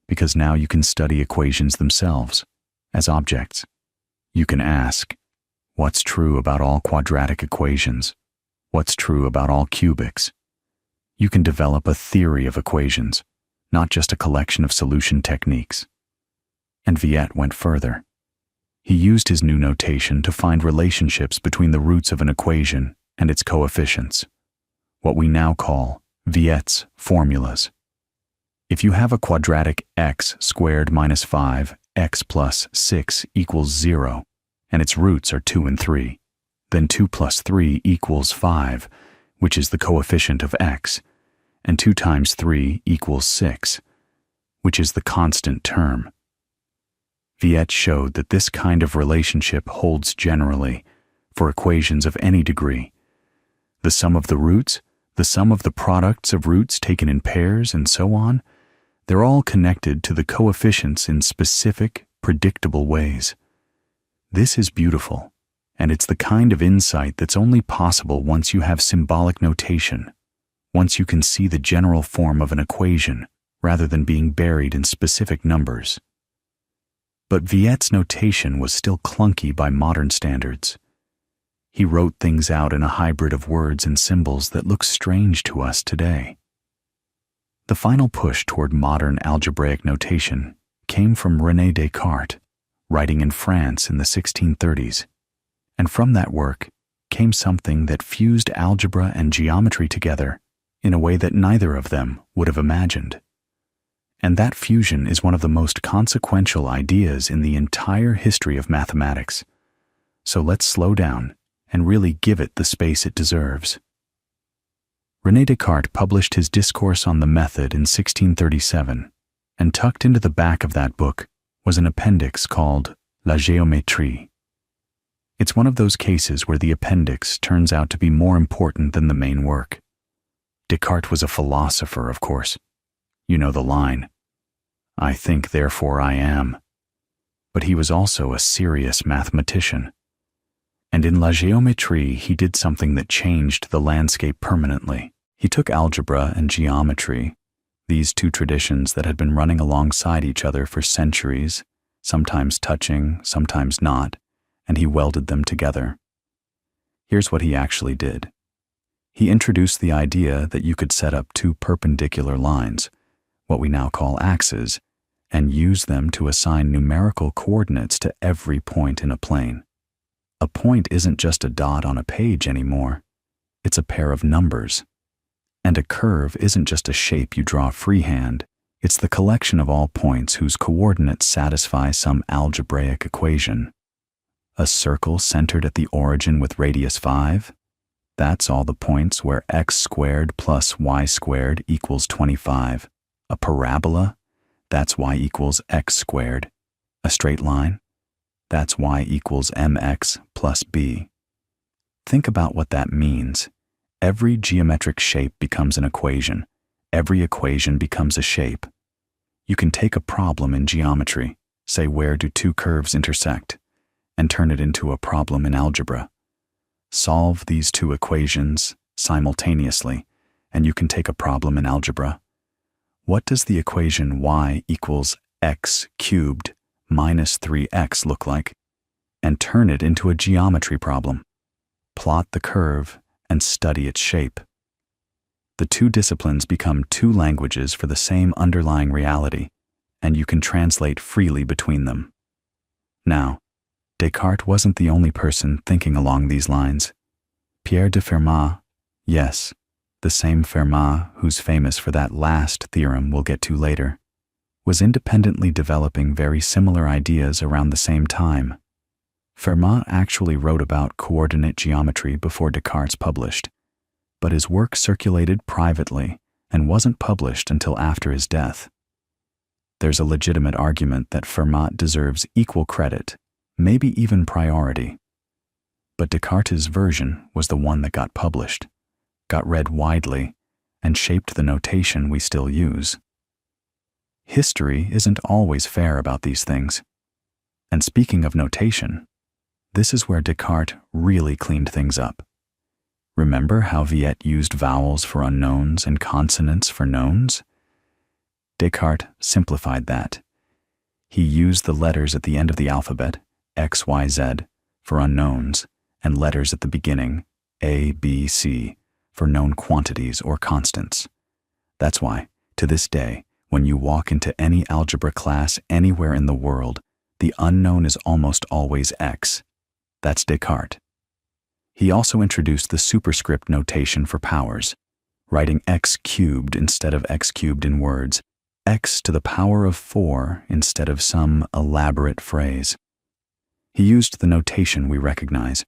because now you can study equations themselves, as objects. You can ask, what's true about all quadratic equations? What's true about all cubics? You can develop a theory of equations, not just a collection of solution techniques. And Viète went further. He used his new notation to find relationships between the roots of an equation and its coefficients, what we now call Viète's formulas. If you have a quadratic x squared minus 5, x plus 6 equals 0, and its roots are 2 and 3, then 2 plus 3 equals 5, which is the coefficient of x, and 2 times 3 equals 6, which is the constant term. Viète showed that this kind of relationship holds generally for equations of any degree. The sum of the roots, the sum of the products of roots taken in pairs, and so on, they're all connected to the coefficients in specific, predictable ways. This is beautiful, and it's the kind of insight that's only possible once you have symbolic notation, once you can see the general form of an equation rather than being buried in specific numbers. But Viète's notation was still clunky by modern standards. He wrote things out in a hybrid of words and symbols that look strange to us today. The final push toward modern algebraic notation came from René Descartes, writing in France in the 1630s, and from that work came something that fused algebra and geometry together in a way that neither of them would have imagined. And that fusion is one of the most consequential ideas in the entire history of mathematics. So let's slow down and really give it the space it deserves. René Descartes published his Discourse on the Method in 1637, and tucked into the back of that book was an appendix called La Géométrie. It's one of those cases where the appendix turns out to be more important than the main work. Descartes was a philosopher, of course. You know the line, "I think, therefore I am." But he was also a serious mathematician. And in La Géométrie, he did something that changed the landscape permanently. He took algebra and geometry, these two traditions that had been running alongside each other for centuries, sometimes touching, sometimes not, and he welded them together. Here's what he actually did. He introduced the idea that you could set up two perpendicular lines, what we now call axes, and use them to assign numerical coordinates to every point in a plane. A point isn't just a dot on a page anymore. It's a pair of numbers. And a curve isn't just a shape you draw freehand. It's the collection of all points whose coordinates satisfy some algebraic equation. A circle centered at the origin with radius 5? That's all the points where x squared plus y squared equals 25. A parabola? That's y equals x squared. A straight line? That's y equals mx plus b. Think about what that means. Every geometric shape becomes an equation. Every equation becomes a shape. You can take a problem in geometry, say where do two curves intersect, and turn it into a problem in algebra. Solve these two equations simultaneously, and you can take a problem in algebra. What does the equation y equals x cubed minus 3x look like? And turn it into a geometry problem. Plot the curve and study its shape. The two disciplines become two languages for the same underlying reality, and you can translate freely between them. Now, Descartes wasn't the only person thinking along these lines. Pierre de Fermat, yes, the same Fermat who's famous for that last theorem we'll get to later, was independently developing very similar ideas around the same time. Fermat actually wrote about coordinate geometry before Descartes published, but his work circulated privately and wasn't published until after his death. There's a legitimate argument that Fermat deserves equal credit, maybe even priority. But Descartes' version was the one that got published, got read widely, and shaped the notation we still use. History isn't always fair about these things. And speaking of notation, this is where Descartes really cleaned things up. Remember how Viet used vowels for unknowns and consonants for knowns? Descartes simplified that. He used the letters at the end of the alphabet, X, Y, Z, for unknowns, and letters at the beginning, A, B, C, for known quantities or constants. That's why, to this day, when you walk into any algebra class anywhere in the world, the unknown is almost always X. That's Descartes. He also introduced the superscript notation for powers, writing x cubed instead of x cubed in words, x to the power of 4 instead of some elaborate phrase. He used the notation we recognize.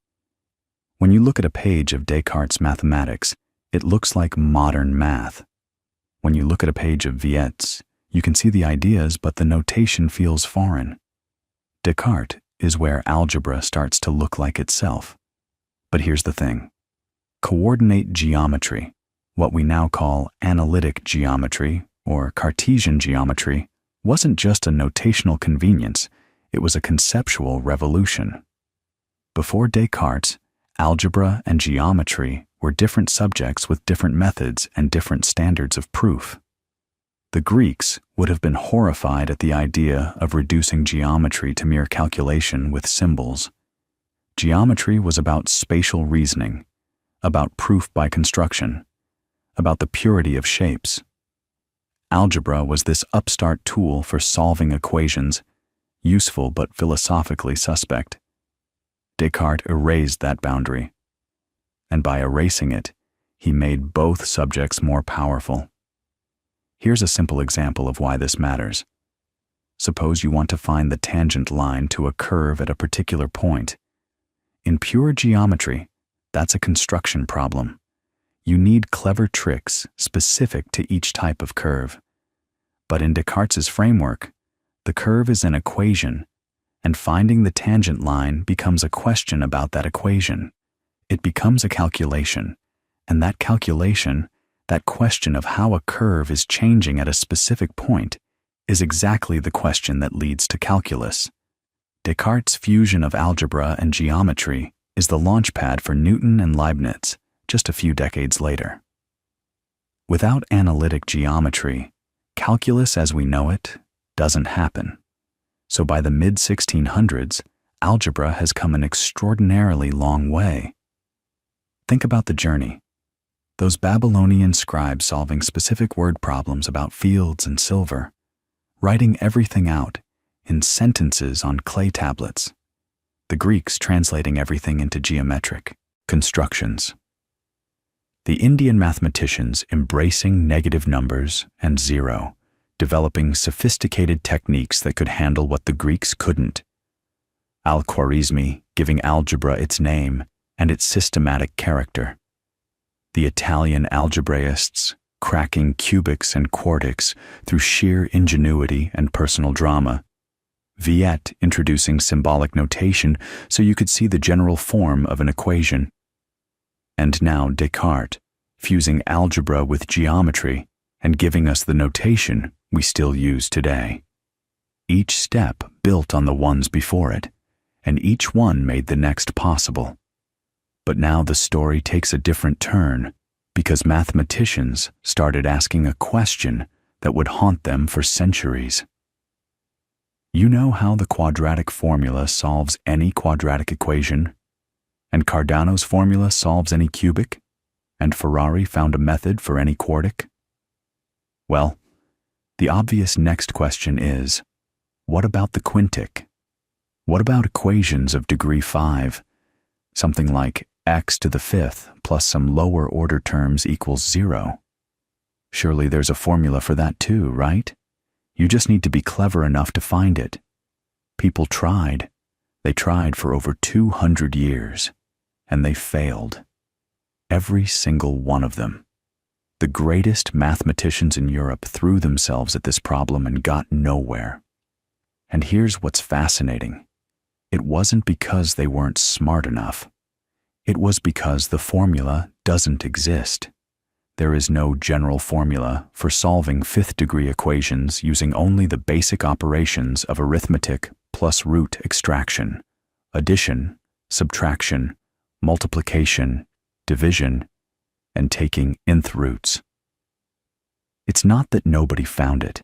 When you look at a page of Descartes' mathematics, it looks like modern math. When you look at a page of Viet's, you can see the ideas, but the notation feels foreign. Descartes is where algebra starts to look like itself. But here's the thing. Coordinate geometry, what we now call analytic geometry or Cartesian geometry, wasn't just a notational convenience, it was a conceptual revolution. Before Descartes, algebra and geometry were different subjects with different methods and different standards of proof. The Greeks would have been horrified at the idea of reducing geometry to mere calculation with symbols. Geometry was about spatial reasoning, about proof by construction, about the purity of shapes. Algebra was this upstart tool for solving equations, useful but philosophically suspect. Descartes erased that boundary. And by erasing it, he made both subjects more powerful. Here's a simple example of why this matters. Suppose you want to find the tangent line to a curve at a particular point. In pure geometry, that's a construction problem. You need clever tricks specific to each type of curve. But in Descartes' framework, the curve is an equation, and finding the tangent line becomes a question about that equation. It becomes a calculation, and that calculation, that question of how a curve is changing at a specific point, is exactly the question that leads to calculus. Descartes' fusion of algebra and geometry is the launchpad for Newton and Leibniz just a few decades later. Without analytic geometry, calculus as we know it doesn't happen. So by the mid-1600s, algebra has come an extraordinarily long way. Think about the journey. Those Babylonian scribes solving specific word problems about fields and silver, writing everything out in sentences on clay tablets. The Greeks translating everything into geometric constructions. The Indian mathematicians embracing negative numbers and zero, developing sophisticated techniques that could handle what the Greeks couldn't. Al-Khwarizmi giving algebra its name and its systematic character. The Italian algebraists cracking cubics and quartics through sheer ingenuity and personal drama. Viet introducing symbolic notation so you could see the general form of an equation. And now Descartes, fusing algebra with geometry and giving us the notation we still use today. Each step built on the ones before it, and each one made the next possible. But now the story takes a different turn because mathematicians started asking a question that would haunt them for centuries. You know how the quadratic formula solves any quadratic equation, and Cardano's formula solves any cubic, and Ferrari found a method for any quartic? Well, the obvious next question is, what about the quintic? What about equations of degree 5? Something like x to the 5th plus some lower order terms equals 0. Surely there's a formula for that too, right? You just need to be clever enough to find it. People tried. They tried for over 200 years, and they failed. Every single one of them. The greatest mathematicians in Europe threw themselves at this problem and got nowhere. And here's what's fascinating. It wasn't because they weren't smart enough. It was because the formula doesn't exist. There is no general formula for solving fifth-degree equations using only the basic operations of arithmetic plus root extraction, addition, subtraction, multiplication, division, and taking nth roots. It's not that nobody found it.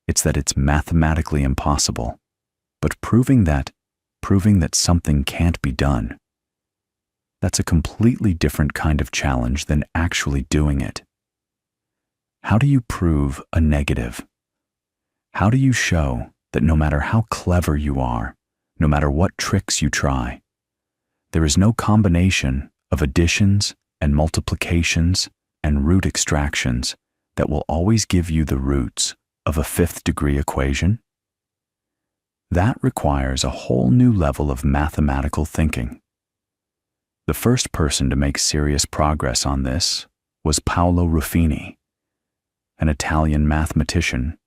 It's that it's mathematically impossible. But proving that something can't be done, that's a completely different kind of challenge than actually doing it. How do you prove a negative? How do you show that no matter how clever you are, no matter what tricks you try, there is no combination of additions and multiplications and root extractions that will always give you the roots of a fifth-degree equation? That requires a whole new level of mathematical thinking. The first person to make serious progress on this was Paolo Ruffini, an Italian mathematician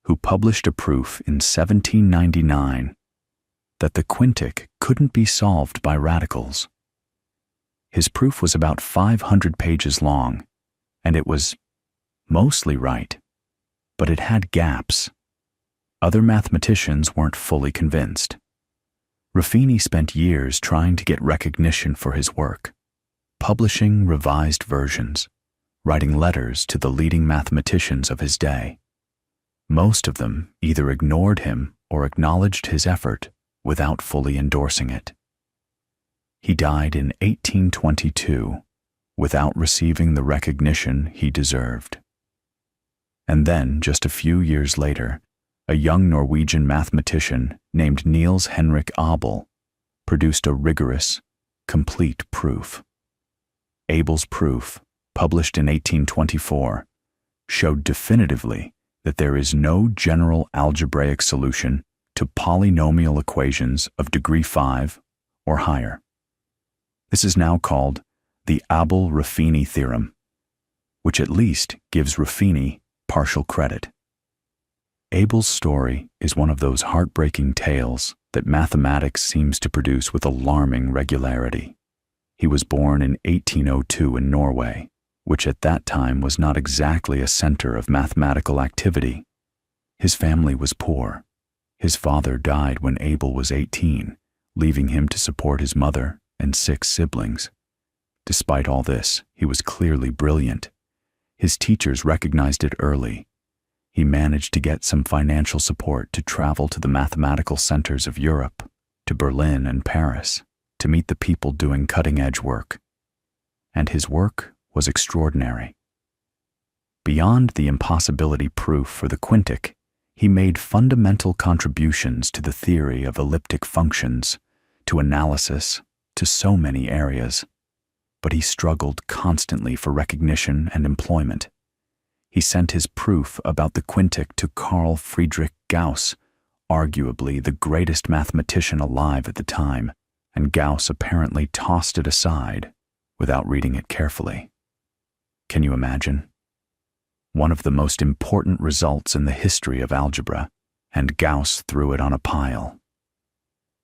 who published a proof in 1799 that the quintic couldn't be solved by radicals. His proof was about 500 pages long, and it was mostly right, but it had gaps. Other mathematicians weren't fully convinced. Ruffini spent years trying to get recognition for his work, publishing revised versions, writing letters to the leading mathematicians of his day. Most of them either ignored him or acknowledged his effort without fully endorsing it. He died in 1822 without receiving the recognition he deserved. And then, just a few years later, a young Norwegian mathematician named Niels Henrik Abel produced a rigorous, complete proof. Abel's proof published in 1824, showed definitively that there is no general algebraic solution to polynomial equations of degree 5 or higher. This is now called the Abel-Ruffini theorem, which at least gives Ruffini partial credit. Abel's story is one of those heartbreaking tales that mathematics seems to produce with alarming regularity. He was born in 1802 in Norway, which at that time was not exactly a center of mathematical activity. His family was poor. His father died when Abel was 18, leaving him to support his mother and 6 siblings. Despite all this, he was clearly brilliant. His teachers recognized it early. He managed to get some financial support to travel to the mathematical centers of Europe, to Berlin and Paris, to meet the people doing cutting-edge work. And his work was extraordinary. Beyond the impossibility proof for the quintic, he made fundamental contributions to the theory of elliptic functions, to analysis, to so many areas. But he struggled constantly for recognition and employment. He sent his proof about the quintic to Carl Friedrich Gauss, arguably the greatest mathematician alive at the time, and Gauss apparently tossed it aside without reading it carefully. Can you imagine? One of the most important results in the history of algebra, and Gauss threw it on a pile.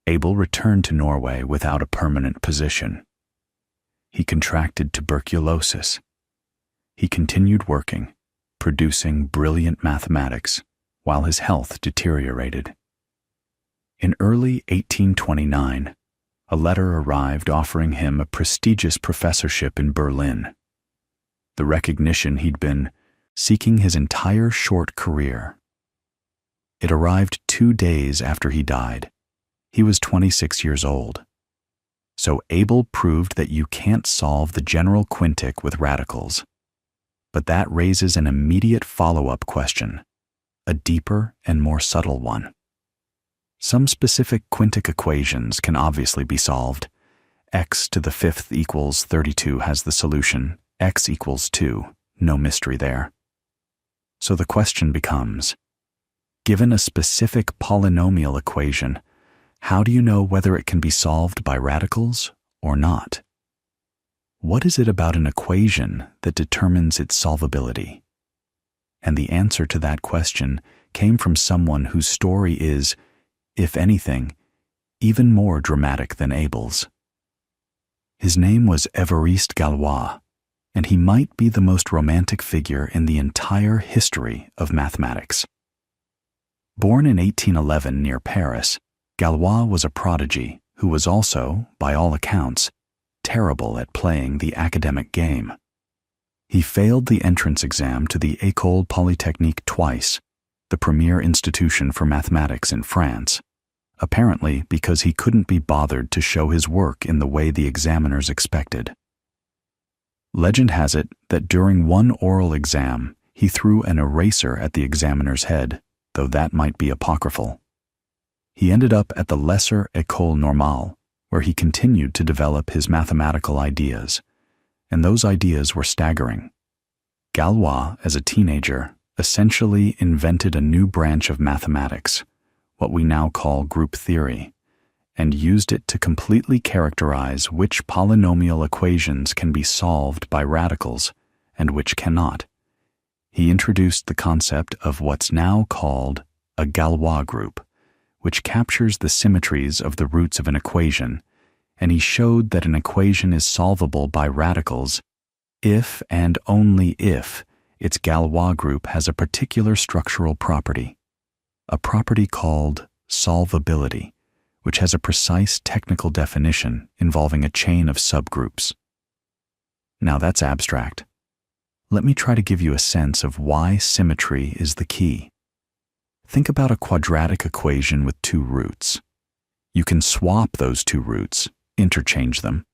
Abel returned to Norway without a permanent position. He contracted tuberculosis. He continued working, producing brilliant mathematics, while his health deteriorated. In early 1829, a letter arrived offering him a prestigious professorship in Berlin. The recognition he'd been seeking his entire short career. It arrived 2 days after he died. He was 26 years old. So Abel proved that you can't solve the general quintic with radicals. But that raises an immediate follow-up question, a deeper and more subtle one. Some specific quintic equations can obviously be solved. X to the 5th equals 32 has the solution. X equals 2. No mystery there. So the question becomes, given a specific polynomial equation, how do you know whether it can be solved by radicals or not? What is it about an equation that determines its solvability? And the answer to that question came from someone whose story is, if anything, even more dramatic than Abel's. His name was Évariste Galois, and he might be the most romantic figure in the entire history of mathematics. Born in 1811 near Paris, Galois was a prodigy who was also, by all accounts, terrible at playing the academic game. He failed the entrance exam to the École Polytechnique twice, the premier institution for mathematics in France, apparently because he couldn't be bothered to show his work in the way the examiners expected. Legend has it that during one oral exam, he threw an eraser at the examiner's head, though that might be apocryphal. He ended up at the Lesser École Normale, where he continued to develop his mathematical ideas, and those ideas were staggering. Galois, as a teenager, essentially invented a new branch of mathematics, what we now call group theory, and used it to completely characterize which polynomial equations can be solved by radicals and which cannot. He introduced the concept of what's now called a Galois group, which captures the symmetries of the roots of an equation, and he showed that an equation is solvable by radicals if and only if its Galois group has a particular structural property, a property called solvability, which has a precise technical definition involving a chain of subgroups. Now that's abstract. Let me try to give you a sense of why symmetry is the key. Think about a quadratic equation with 2 roots. You can swap those 2 roots, interchange them,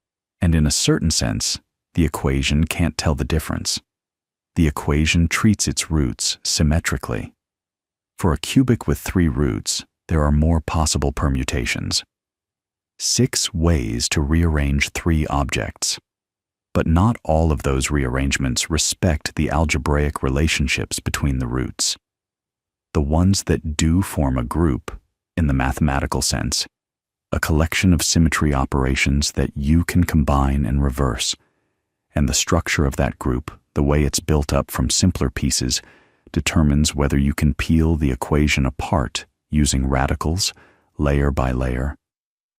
and in a certain sense, the equation can't tell the difference. The equation treats its roots symmetrically. For a cubic with 3 roots, there are more possible permutations. 6 ways to rearrange 3 objects. But not all of those rearrangements respect the algebraic relationships between the roots. The ones that do form a group, in the mathematical sense, a collection of symmetry operations that you can combine and reverse, and the structure of that group, the way it's built up from simpler pieces, determines whether you can peel the equation apart using radicals, layer by layer,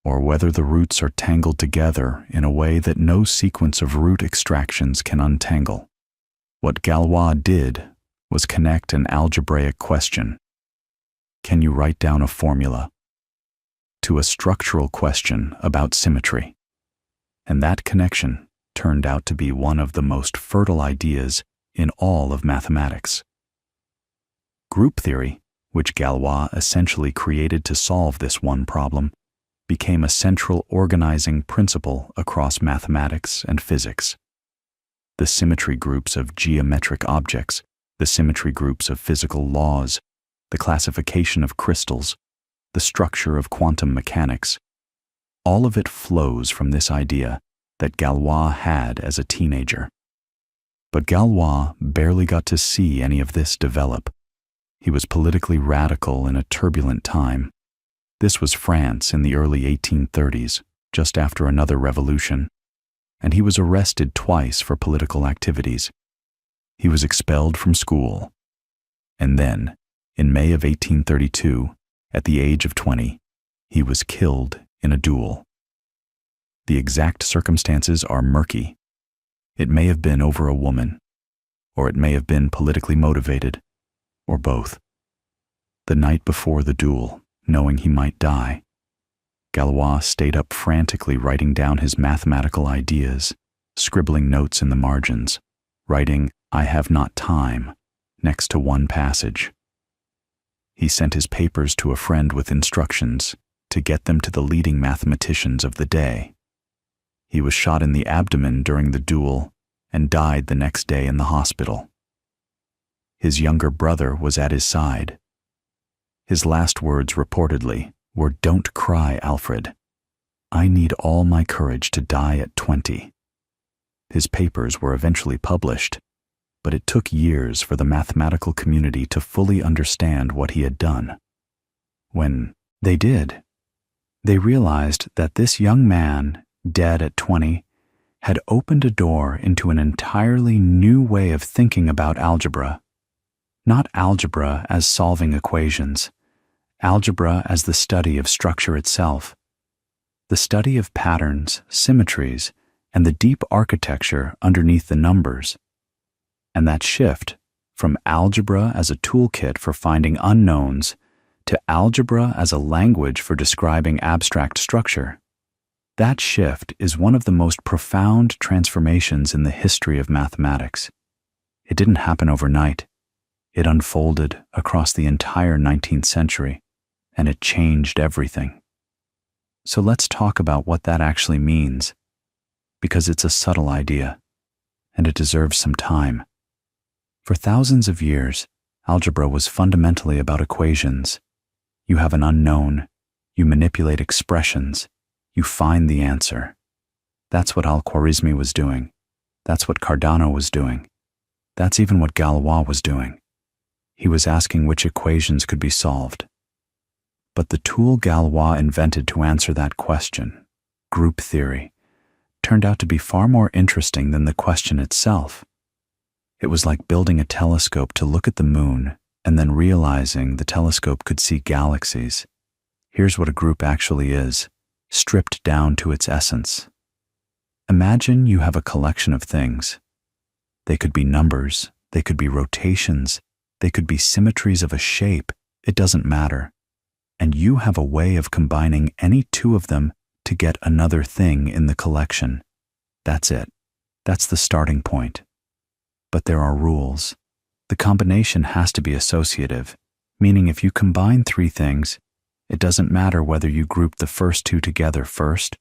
or whether the roots are tangled together in a way that no sequence of root extractions can untangle. What Galois did was connect an algebraic question. Can you write down a formula? To a structural question about symmetry. And that connection turned out to be one of the most fertile ideas in all of mathematics. Group theory, which Galois essentially created to solve this one problem, became a central organizing principle across mathematics and physics. The symmetry groups of geometric objects, the symmetry groups of physical laws, the classification of crystals, the structure of quantum mechanics, all of it flows from this idea that Galois had as a teenager. But Galois barely got to see any of this develop. He was politically radical in a turbulent time. This was France in the early 1830s, just after another revolution, and he was arrested twice for political activities. He was expelled from school. And then, in May of 1832, at the age of 20, he was killed in a duel. The exact circumstances are murky. It may have been over a woman, or it may have been politically motivated, or both. The night before the duel, knowing he might die, Galois stayed up frantically writing down his mathematical ideas, scribbling notes in the margins, writing, "I have not time," next to one passage. He sent his papers to a friend with instructions to get them to the leading mathematicians of the day. He was shot in the abdomen during the duel and died the next day in the hospital. His younger brother was at his side. His last words reportedly were, "Don't cry, Alfred. I need all my courage to die at 20. His papers were eventually published, but it took years for the mathematical community to fully understand what he had done. When they did, they realized that this young man, dead at 20, had opened a door into an entirely new way of thinking about algebra. Not algebra as solving equations, algebra as the study of structure itself, the study of patterns, symmetries, and the deep architecture underneath the numbers. And that shift from algebra as a toolkit for finding unknowns to algebra as a language for describing abstract structure, that shift is one of the most profound transformations in the history of mathematics. It didn't happen overnight. It unfolded across the entire 19th century, and it changed everything. So let's talk about what that actually means, because it's a subtle idea, and it deserves some time. For thousands of years, algebra was fundamentally about equations. You have an unknown, you manipulate expressions, you find the answer. That's what al-Khwarizmi was doing. That's what Cardano was doing. That's even what Galois was doing. He was asking which equations could be solved. But the tool Galois invented to answer that question, group theory, turned out to be far more interesting than the question itself. It was like building a telescope to look at the moon and then realizing the telescope could see galaxies. Here's what a group actually is, stripped down to its essence. Imagine you have a collection of things. They could be numbers, they could be rotations, they could be symmetries of a shape, it doesn't matter. And you have a way of combining any two of them to get another thing in the collection. That's it. That's the starting point. But there are rules. The combination has to be associative, meaning if you combine three things, it doesn't matter whether you group the first two together first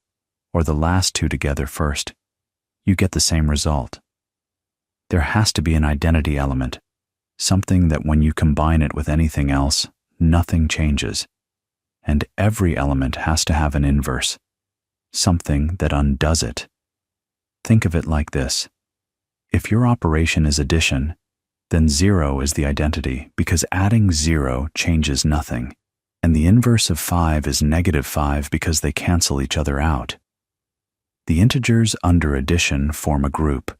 or the last two together first. You get the same result. There has to be an identity element, something that when you combine it with anything else, nothing changes. And every element has to have an inverse, something that undoes it. Think of it like this. If your operation is addition, then 0 is the identity because adding 0 changes nothing, and the inverse of 5 is -5 because they cancel each other out. The integers under addition form a group.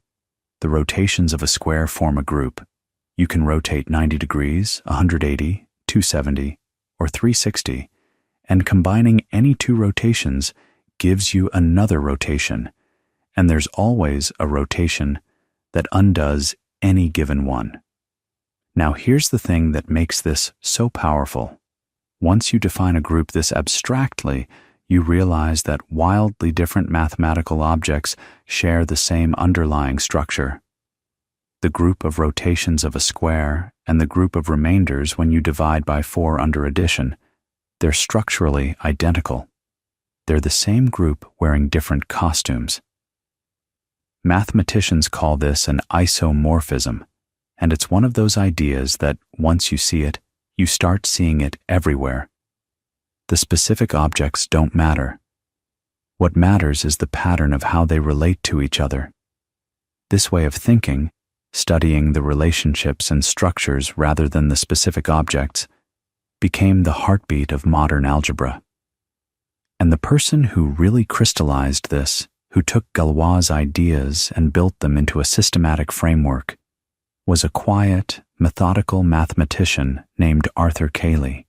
The rotations of a square form a group. You can rotate 90 degrees, 180, 270, or 360, and combining any two rotations gives you another rotation, and there's always a rotation that undoes any given one. Now here's the thing that makes this so powerful. Once you define a group this abstractly, you realize that wildly different mathematical objects share the same underlying structure. The group of rotations of a square and the group of remainders when you divide by 4 under addition, they're structurally identical. They're the same group wearing different costumes. Mathematicians call this an isomorphism, and it's one of those ideas that, once you see it, you start seeing it everywhere. The specific objects don't matter. What matters is the pattern of how they relate to each other. This way of thinking, studying the relationships and structures rather than the specific objects, became the heartbeat of modern algebra. And the person who really crystallized this, who took Galois' ideas and built them into a systematic framework, was a quiet, methodical mathematician named Arthur Cayley.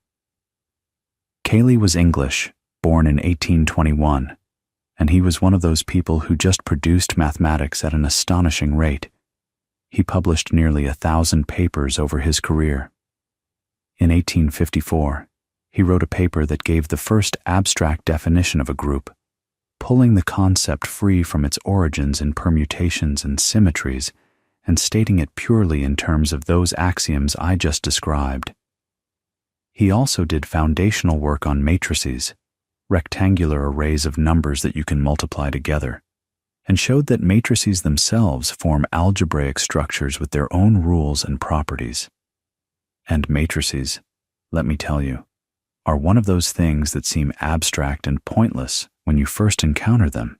Cayley was English, born in 1821, and he was one of those people who just produced mathematics at an astonishing rate. He published nearly 1,000 papers over his career. In 1854, he wrote a paper that gave the first abstract definition of a group, pulling the concept free from its origins in permutations and symmetries and stating it purely in terms of those axioms I just described. He also did foundational work on matrices, rectangular arrays of numbers that you can multiply together, and showed that matrices themselves form algebraic structures with their own rules and properties. And matrices, let me tell you, are one of those things that seem abstract and pointless when you first encounter them,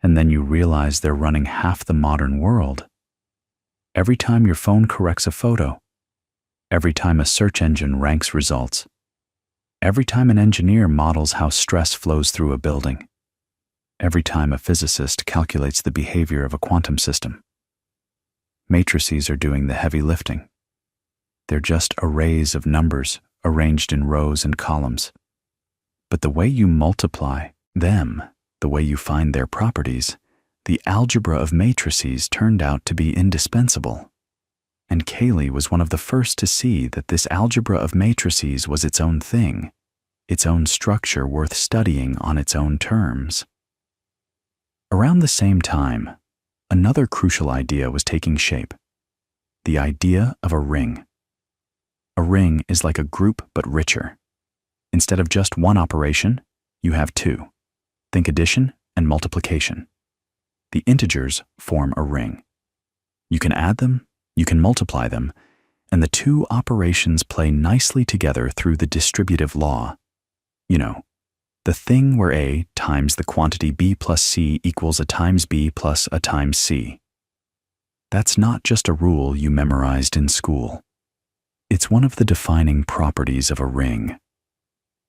and then you realize they're running half the modern world. Every time your phone corrects a photo, every time a search engine ranks results, every time an engineer models how stress flows through a building, every time a physicist calculates the behavior of a quantum system. Matrices are doing the heavy lifting. They're just arrays of numbers arranged in rows and columns. But the way you multiply them, the way you find their properties, the algebra of matrices turned out to be indispensable. And Cayley was one of the first to see that this algebra of matrices was its own thing, its own structure worth studying on its own terms. Around the same time, another crucial idea was taking shape: the idea of a ring. A ring is like a group but richer. Instead of just one operation, you have two. Think addition and multiplication. The integers form a ring. You can add them, you can multiply them, and the two operations play nicely together through the distributive law. You know, the thing where A times the quantity B plus C equals a times B plus a times C. That's not just a rule you memorized in school. It's one of the defining properties of a ring.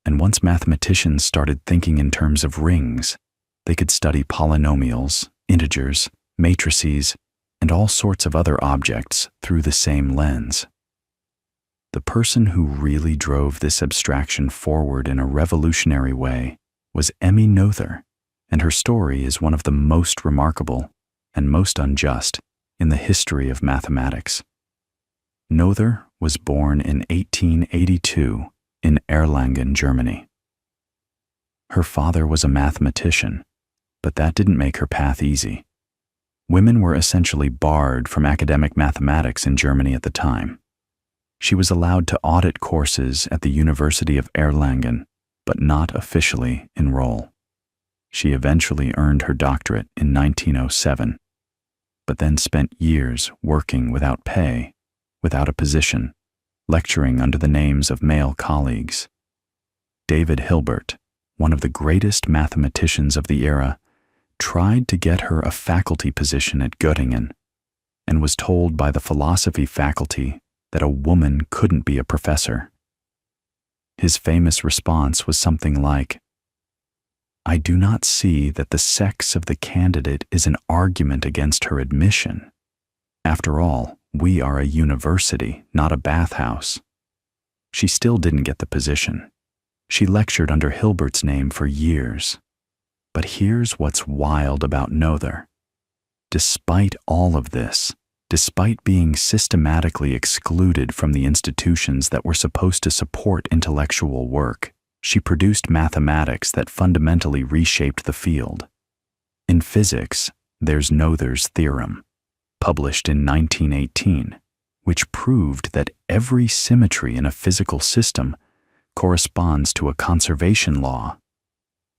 And once mathematicians started thinking in terms of rings, they could study polynomials, integers, matrices, and all sorts of other objects through the same lens. The person who really drove this abstraction forward in a revolutionary way was Emmy Noether, and her story is one of the most remarkable and most unjust in the history of mathematics. Noether was born in 1882 in Erlangen, Germany. Her father was a mathematician, but that didn't make her path easy. Women were essentially barred from academic mathematics in Germany at the time. She was allowed to audit courses at the University of Erlangen, but not officially enroll. She eventually earned her doctorate in 1907, but then spent years working without pay, without a position, lecturing under the names of male colleagues. David Hilbert, one of the greatest mathematicians of the era, tried to get her a faculty position at Göttingen and was told by the philosophy faculty that a woman couldn't be a professor. His famous response was something like, "I do not see that the sex of the candidate is an argument against her admission. After all, we are a university, not a bathhouse." She still didn't get the position. She lectured under Hilbert's name for years. But here's what's wild about Noether. Despite all of this, despite being systematically excluded from the institutions that were supposed to support intellectual work, she produced mathematics that fundamentally reshaped the field. In physics, there's Noether's theorem, published in 1918, which proved that every symmetry in a physical system corresponds to a conservation law.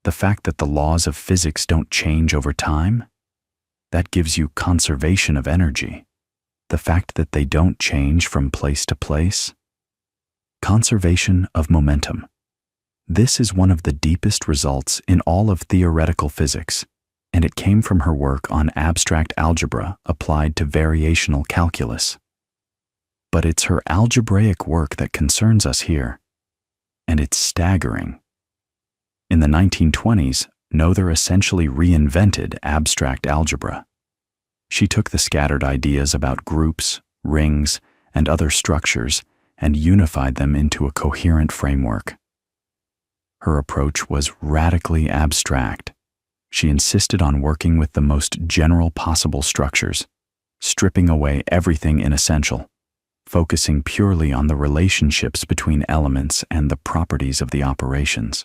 The fact that the laws of physics don't change over time, that gives you conservation of energy. The fact that they don't change from place to place, conservation of momentum. This is one of the deepest results in all of theoretical physics, and it came from her work on abstract algebra applied to variational calculus. But it's her algebraic work that concerns us here, and it's staggering. In the 1920s, Noether essentially reinvented abstract algebra. She took the scattered ideas about groups, rings, and other structures and unified them into a coherent framework. Her approach was radically abstract. She insisted on working with the most general possible structures, stripping away everything inessential, focusing purely on the relationships between elements and the properties of the operations.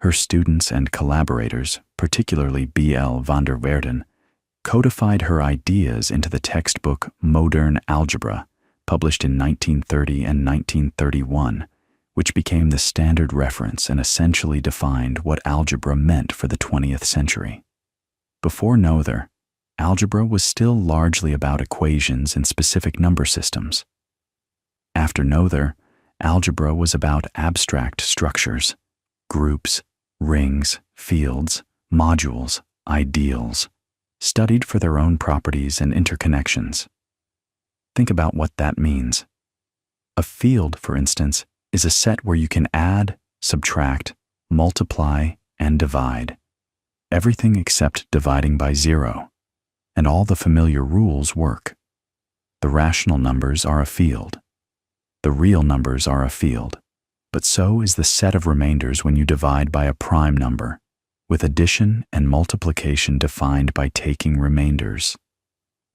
Her students and collaborators, particularly B.L. van der Waerden, codified her ideas into the textbook Modern Algebra, published in 1930 and 1931, which became the standard reference and essentially defined what algebra meant for the 20th century. Before Noether, algebra was still largely about equations in specific number systems. After Noether, algebra was about abstract structures, groups, rings, fields, modules, ideals, studied for their own properties and interconnections. Think about what that means. A field, for instance, is a set where you can add, subtract, multiply, and divide. Everything except dividing by zero, and all the familiar rules work. The rational numbers are a field. The real numbers are a field. But so is the set of remainders when you divide by a prime number, with addition and multiplication defined by taking remainders.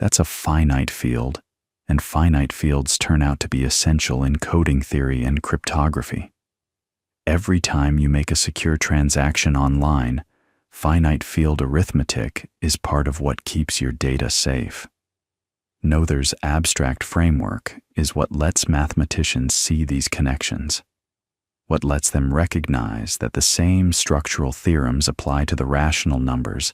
That's a finite field, and finite fields turn out to be essential in coding theory and cryptography. Every time you make a secure transaction online, finite field arithmetic is part of what keeps your data safe. Noether's abstract framework is what lets mathematicians see these connections, what lets them recognize that the same structural theorems apply to the rational numbers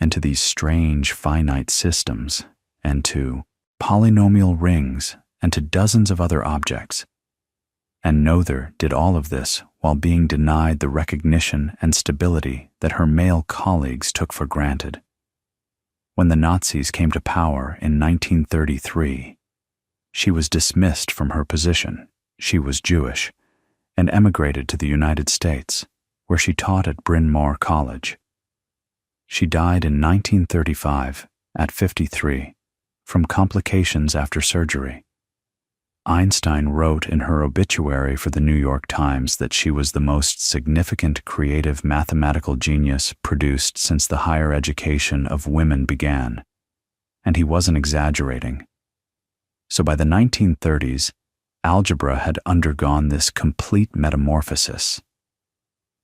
and to these strange finite systems, and to polynomial rings, and to dozens of other objects. And Noether did all of this while being denied the recognition and stability that her male colleagues took for granted. When the Nazis came to power in 1933, she was dismissed from her position. She was Jewish, and emigrated to the United States, where she taught at Bryn Mawr College. She died in 1935, at 53, from complications after surgery. Einstein wrote in her obituary for the New York Times that she was the most significant creative mathematical genius produced since the higher education of women began, and he wasn't exaggerating. So by the 1930s, algebra had undergone this complete metamorphosis.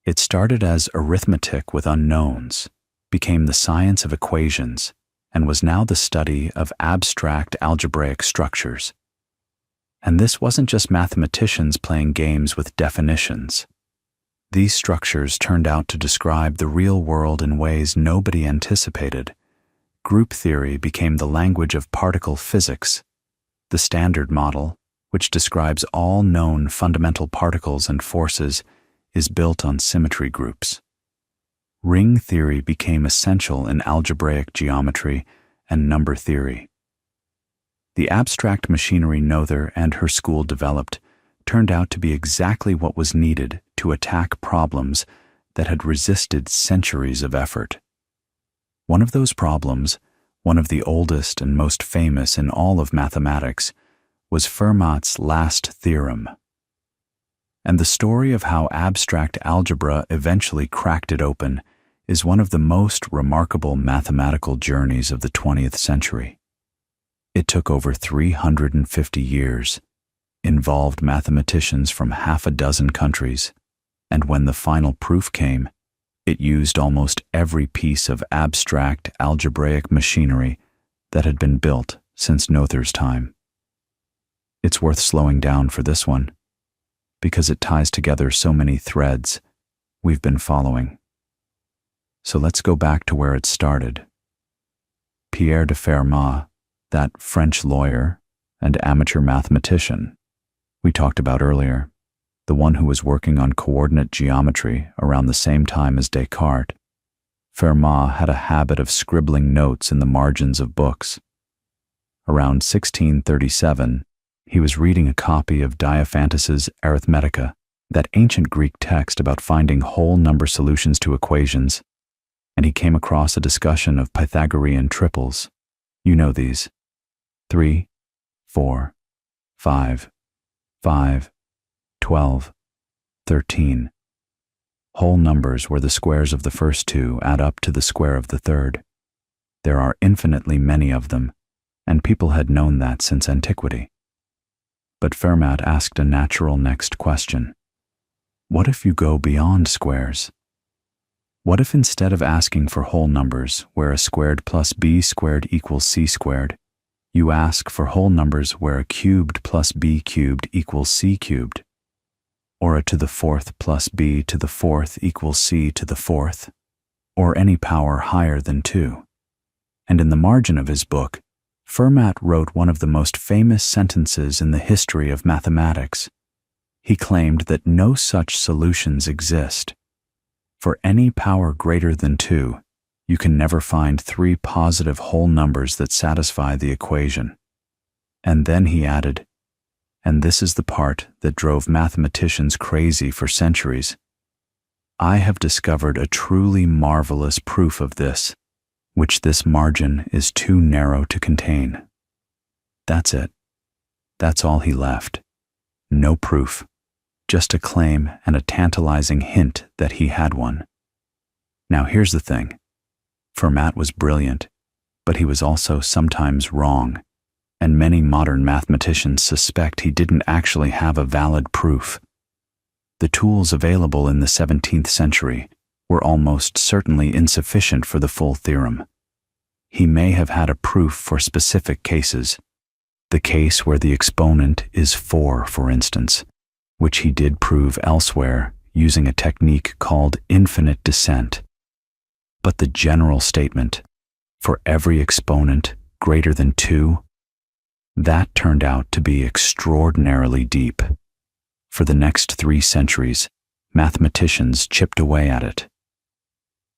It started as arithmetic with unknowns, became the science of equations, and was now the study of abstract algebraic structures. And this wasn't just mathematicians playing games with definitions. These structures turned out to describe the real world in ways nobody anticipated. Group theory became the language of particle physics. The Standard Model, which describes all known fundamental particles and forces, is built on symmetry groups. ring theory became essential in algebraic geometry and number theory. The abstract machinery Noether and her school developed turned out to be exactly what was needed to attack problems that had resisted centuries of effort. One of those problems, one of the oldest and most famous in all of mathematics, was Fermat's last theorem. And the story of how abstract algebra eventually cracked it open is one of the most remarkable mathematical journeys of the 20th century. It took over 350 years, involved mathematicians from half a dozen countries, and when the final proof came, it used almost every piece of abstract algebraic machinery that had been built since Noether's time. It's worth slowing down for this one, because it ties together so many threads we've been following. So let's go back to where it started. Pierre de Fermat, that French lawyer and amateur mathematician we talked about earlier, the one who was working on coordinate geometry around the same time as Descartes, Fermat had a habit of scribbling notes in the margins of books. Around 1637, he was reading a copy of Diophantus's Arithmetica, that ancient Greek text about finding whole number solutions to equations, and he came across a discussion of Pythagorean triples. You know these: 3, 4, 5, 5, 12, 13. Whole numbers where the squares of the first two add up to the square of the third. There are infinitely many of them, and people had known that since antiquity. But Fermat asked a natural next question. What if you go beyond squares? What if instead of asking for whole numbers where a squared plus b squared equals c squared, you ask for whole numbers where a cubed plus b cubed equals c cubed, or a to the fourth plus b to the fourth equals c to the fourth, or any power higher than 2? And in the margin of his book, Fermat wrote one of the most famous sentences in the history of mathematics. He claimed that no such solutions exist. For any power greater than 2, you can never find 3 positive whole numbers that satisfy the equation. And then he added, and this is the part that drove mathematicians crazy for centuries, I have discovered a truly marvelous proof of this, which this margin is too narrow to contain. That's it. That's all he left. No proof, just a claim and a tantalizing hint that he had one. Now here's the thing. Fermat was brilliant, but he was also sometimes wrong, and many modern mathematicians suspect he didn't actually have a valid proof. The tools available in the 17th century were almost certainly insufficient for the full theorem. He may have had a proof for specific cases, the case where the exponent is 4, for instance, which he did prove elsewhere using a technique called infinite descent. But the general statement, for every exponent greater than 2, that turned out to be extraordinarily deep. For the next 3 centuries, mathematicians chipped away at it.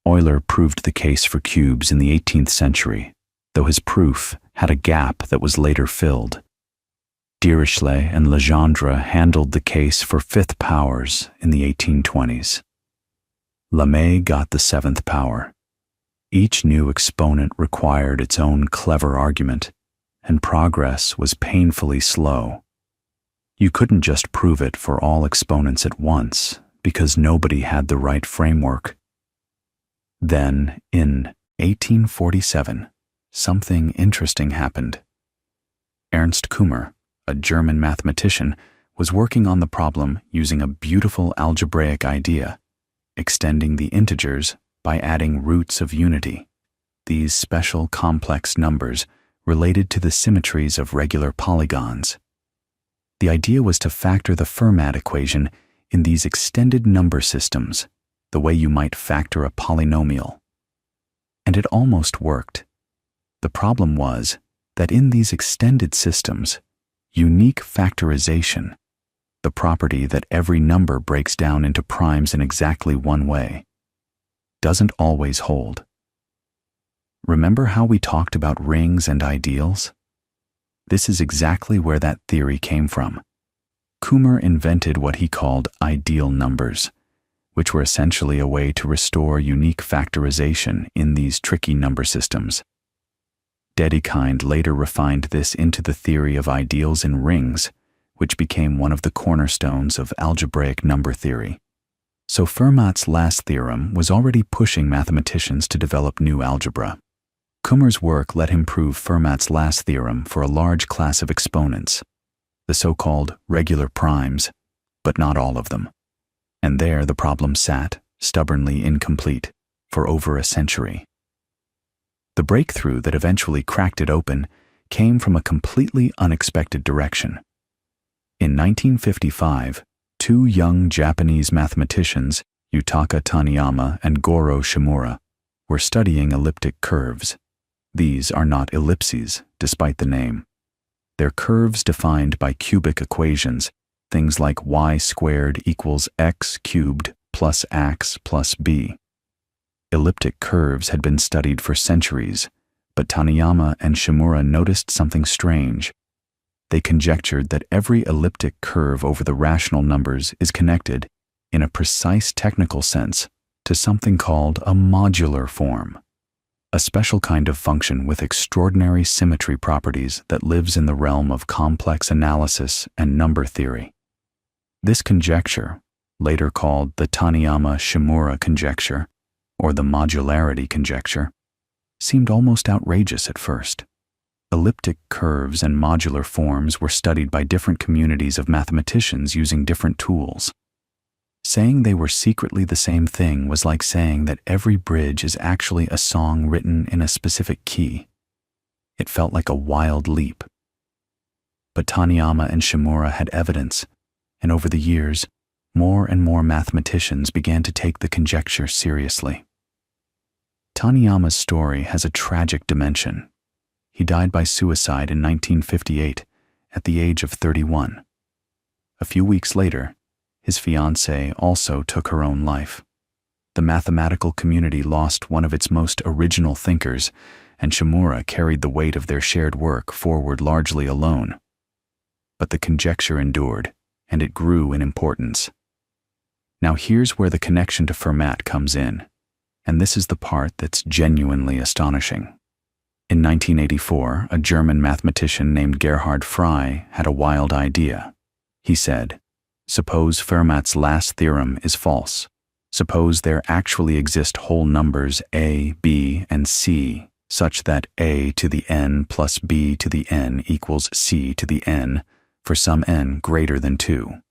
Euler proved the case for cubes in the 18th century, though his proof had a gap that was later filled. Dirichlet and Legendre handled the case for fifth powers in the 1820s. Lemay got the 7th power. Each new exponent required its own clever argument, and progress was painfully slow. You couldn't just prove it for all exponents at once, because nobody had the right framework. Then, in 1847, something interesting happened. Ernst Kummer, a German mathematician, was working on the problem using a beautiful algebraic idea, extending the integers by adding roots of unity, these special complex numbers related to the symmetries of regular polygons. The idea was to factor the Fermat equation in these extended number systems, the way you might factor a polynomial. And it almost worked. The problem was that in these extended systems, unique factorization, the property that every number breaks down into primes in exactly one way, doesn't always hold. Remember how we talked about rings and ideals? This is exactly where that theory came from. Kummer invented what he called ideal numbers, which were essentially a way to restore unique factorization in these tricky number systems. Dedekind later refined this into the theory of ideals in rings, which became one of the cornerstones of algebraic number theory. So Fermat's last theorem was already pushing mathematicians to develop new algebra. Kummer's work let him prove Fermat's last theorem for a large class of exponents, the so-called regular primes, but not all of them. And there the problem sat, stubbornly incomplete, for over a century. The breakthrough that eventually cracked it open came from a completely unexpected direction. In 1955, two young Japanese mathematicians, Yutaka Taniyama and Goro Shimura, were studying elliptic curves. These are not ellipses, despite the name. They're curves defined by cubic equations, things like y squared equals x cubed plus ax plus b. Elliptic curves had been studied for centuries, but Taniyama and Shimura noticed something strange. They conjectured that every elliptic curve over the rational numbers is connected, in a precise technical sense, to something called a modular form, a special kind of function with extraordinary symmetry properties that lives in the realm of complex analysis and number theory. This conjecture, later called the Taniyama-Shimura conjecture, or the modularity conjecture, seemed almost outrageous at first. Elliptic curves and modular forms were studied by different communities of mathematicians using different tools. Saying they were secretly the same thing was like saying that every bridge is actually a song written in a specific key. It felt like a wild leap. But Taniyama and Shimura had evidence, and over the years, more and more mathematicians began to take the conjecture seriously. Taniyama's story has a tragic dimension. He died by suicide in 1958 at the age of 31. A few weeks later, his fiancée also took her own life. The mathematical community lost one of its most original thinkers, and Shimura carried the weight of their shared work forward largely alone. But the conjecture endured, and it grew in importance. Now here's where the connection to Fermat comes in, and this is the part that's genuinely astonishing. In 1984, a German mathematician named Gerhard Frey had a wild idea. He said, "Suppose Fermat's last theorem is false. Suppose there actually exist whole numbers a, b, and c, such that a to the n plus b to the n equals c to the n for some n greater than 2.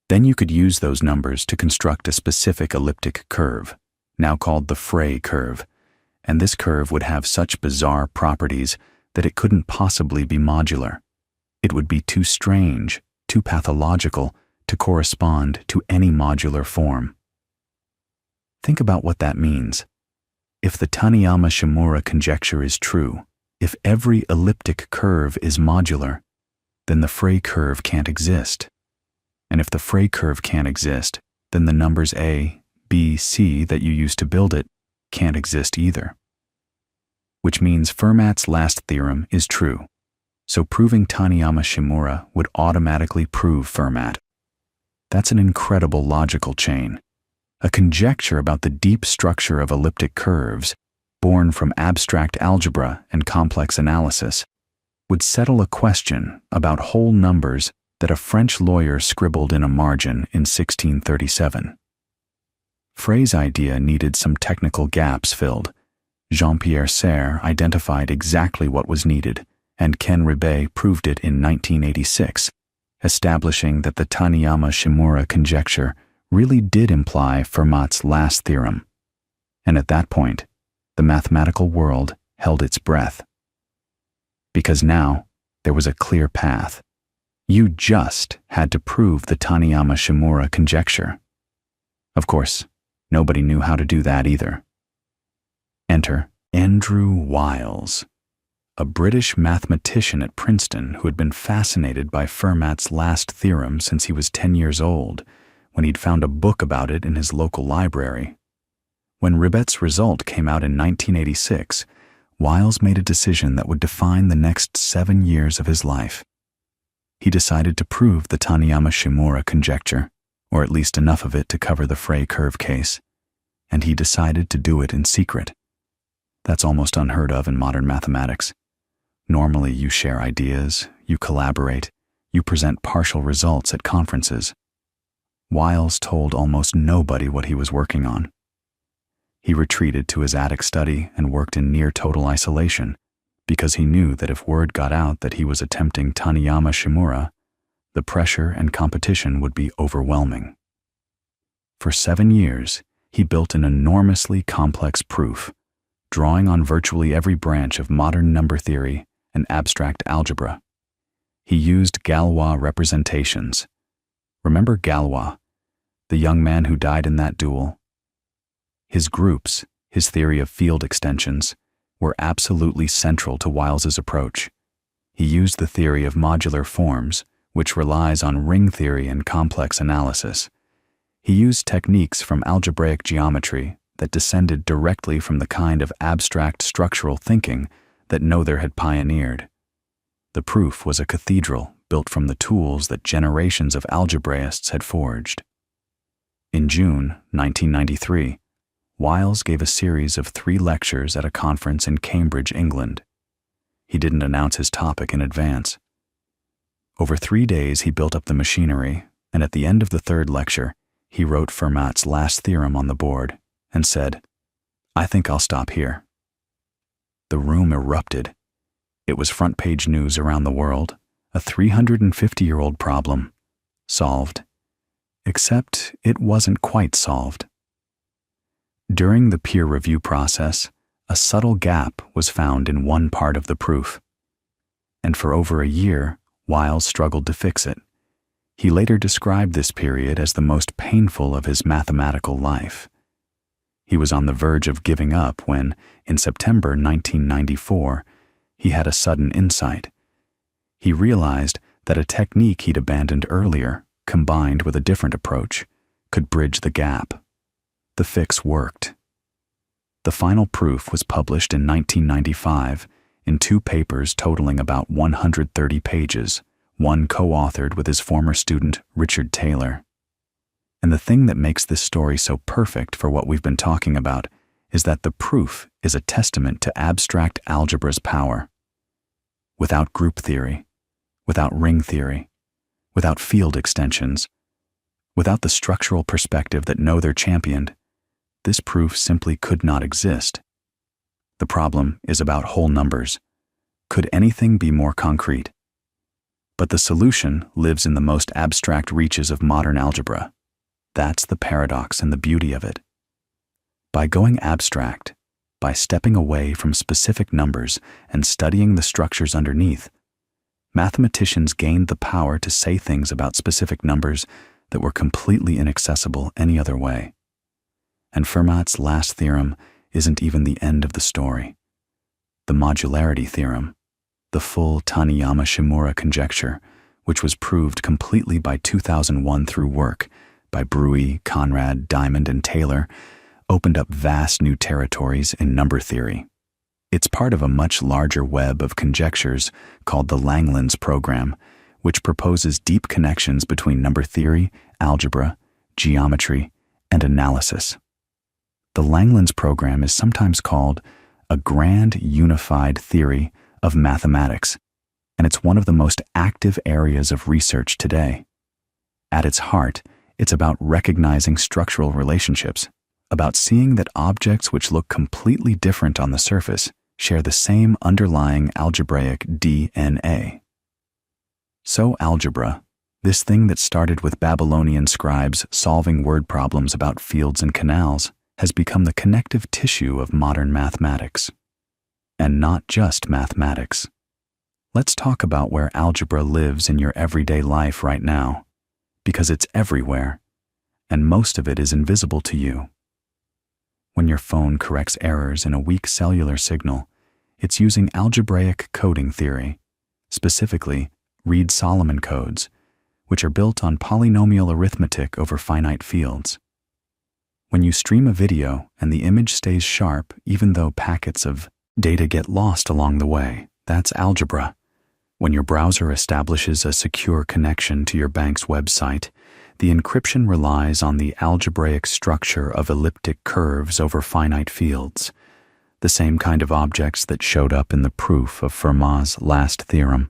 Then you could use those numbers to construct a specific elliptic curve, now called the Frey curve, and this curve would have such bizarre properties that it couldn't possibly be modular. It would be too strange, too pathological to correspond to any modular form." Think about what that means. If the Taniyama-Shimura conjecture is true, if every elliptic curve is modular, then the Frey curve can't exist. And if the Frey curve can't exist, then the numbers a, b, c that you used to build it can't exist either. Which means Fermat's last theorem is true. So proving Taniyama-Shimura would automatically prove Fermat. That's an incredible logical chain. A conjecture about the deep structure of elliptic curves, born from abstract algebra and complex analysis, would settle a question about whole numbers that a French lawyer scribbled in a margin in 1637. Frey's idea needed some technical gaps filled. Jean-Pierre Serre identified exactly what was needed, and Ken Ribet proved it in 1986, establishing that the Taniyama-Shimura conjecture really did imply Fermat's last theorem. And at that point, the mathematical world held its breath. Because now, there was a clear path. You just had to prove the Taniyama-Shimura conjecture. Of course, nobody knew how to do that either. Enter Andrew Wiles, a British mathematician at Princeton who had been fascinated by Fermat's last theorem since he was 10 years old, when he'd found a book about it in his local library. When Ribet's result came out in 1986, Wiles made a decision that would define the next 7 years of his life. He decided to prove the Taniyama-Shimura conjecture, or at least enough of it to cover the Frey curve case, and he decided to do it in secret. That's almost unheard of in modern mathematics. Normally, you share ideas, you collaborate, you present partial results at conferences. Wiles told almost nobody what he was working on. He retreated to his attic study and worked in near-total isolation because he knew that if word got out that he was attempting Taniyama-Shimura, the pressure and competition would be overwhelming. For 7 years, he built an enormously complex proof, drawing on virtually every branch of modern number theory and abstract algebra. He used Galois representations. Remember Galois, the young man who died in that duel? His groups, his theory of field extensions, were absolutely central to Wiles's approach. He used the theory of modular forms, which relies on ring theory and complex analysis. He used techniques from algebraic geometry that descended directly from the kind of abstract structural thinking that Noether had pioneered. The proof was a cathedral built from the tools that generations of algebraists had forged. In June 1993, Wiles gave a series of 3 lectures at a conference in Cambridge, England. He didn't announce his topic in advance. Over 3 days he built up the machinery, and at the end of the 3rd lecture, he wrote Fermat's last theorem on the board and said, "I think I'll stop here." The room erupted. It was front-page news around the world, a 350-year-old problem, solved. Except it wasn't quite solved. During the peer review process, a subtle gap was found in one part of the proof. And for over a year, Wiles struggled to fix it. He later described this period as the most painful of his mathematical life. He was on the verge of giving up when, in September 1994, he had a sudden insight. He realized that a technique he'd abandoned earlier, combined with a different approach, could bridge the gap. The fix worked. The final proof was published in 1995 in 2 papers totaling about 130 pages, one co-authored with his former student, Richard Taylor. And the thing that makes this story so perfect for what we've been talking about is that the proof is a testament to abstract algebra's power. Without group theory, without ring theory, without field extensions, without the structural perspective that Noether championed, this proof simply could not exist. The problem is about whole numbers. Could anything be more concrete? But the solution lives in the most abstract reaches of modern algebra. That's the paradox and the beauty of it. By going abstract, by stepping away from specific numbers and studying the structures underneath, mathematicians gained the power to say things about specific numbers that were completely inaccessible any other way. And Fermat's last theorem isn't even the end of the story. The modularity theorem, the full Taniyama-Shimura conjecture, which was proved completely by 2001 through work by Bruey, Conrad, Diamond, and Taylor, opened up vast new territories in number theory. It's part of a much larger web of conjectures called the Langlands program, which proposes deep connections between number theory, algebra, geometry, and analysis. The Langlands program is sometimes called a grand unified theory of mathematics, and it's one of the most active areas of research today. At its heart, it's about recognizing structural relationships, about seeing that objects which look completely different on the surface share the same underlying algebraic DNA. So algebra, this thing that started with Babylonian scribes solving word problems about fields and canals, has become the connective tissue of modern mathematics. And not just mathematics. Let's talk about where algebra lives in your everyday life right now, because it's everywhere, and most of it is invisible to you. When your phone corrects errors in a weak cellular signal, it's using algebraic coding theory, specifically Reed-Solomon codes, which are built on polynomial arithmetic over finite fields. When you stream a video and the image stays sharp even though packets of data get lost along the way, that's algebra. When your browser establishes a secure connection to your bank's website, the encryption relies on the algebraic structure of elliptic curves over finite fields, the same kind of objects that showed up in the proof of Fermat's last theorem.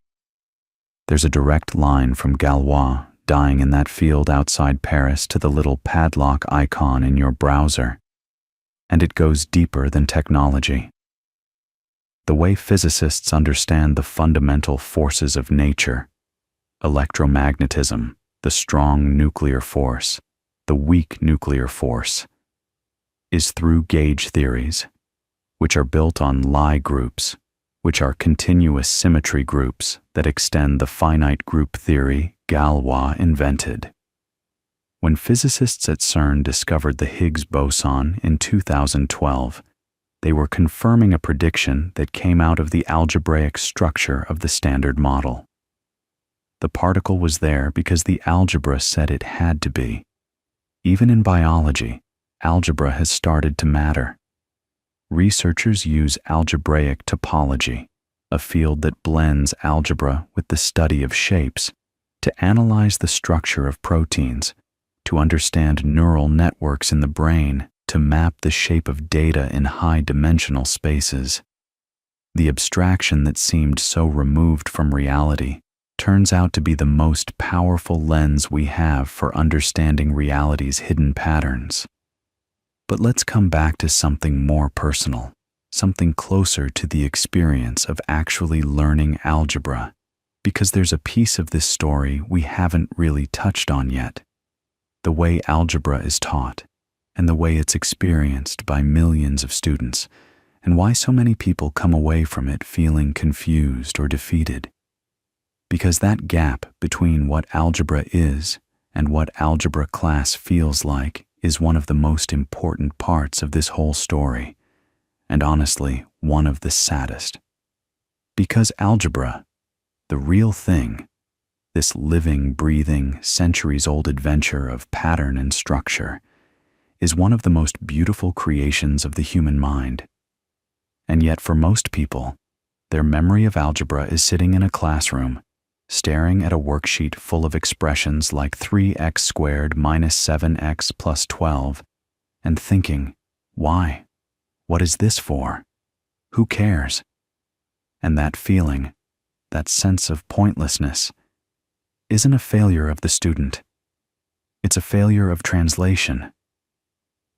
There's a direct line from Galois dying in that field outside Paris to the little padlock icon in your browser, and it goes deeper than technology. The way physicists understand the fundamental forces of nature, electromagnetism, the strong nuclear force, the weak nuclear force, is through gauge theories, which are built on Lie groups, which are continuous symmetry groups that extend the finite group theory Galois invented. When physicists at CERN discovered the Higgs boson in 2012, they were confirming a prediction that came out of the algebraic structure of the Standard Model. The particle was there because the algebra said it had to be. Even in biology, algebra has started to matter. Researchers use algebraic topology, a field that blends algebra with the study of shapes, to analyze the structure of proteins, to understand neural networks in the brain, to map the shape of data in high-dimensional spaces. The abstraction that seemed so removed from reality turns out to be the most powerful lens we have for understanding reality's hidden patterns. But let's come back to something more personal, something closer to the experience of actually learning algebra, because there's a piece of this story we haven't really touched on yet: the way algebra is taught, and the way it's experienced by millions of students, and why so many people come away from it feeling confused or defeated. Because that gap between what algebra is and what algebra class feels like is one of the most important parts of this whole story, and honestly, one of the saddest. Because algebra, the real thing, this living, breathing, centuries-old adventure of pattern and structure, is one of the most beautiful creations of the human mind. And yet for most people, their memory of algebra is sitting in a classroom, staring at a worksheet full of expressions like 3x squared minus 7x plus 12, and thinking, why? What is this for? Who cares? And that feeling, that sense of pointlessness, isn't a failure of the student. It's a failure of translation.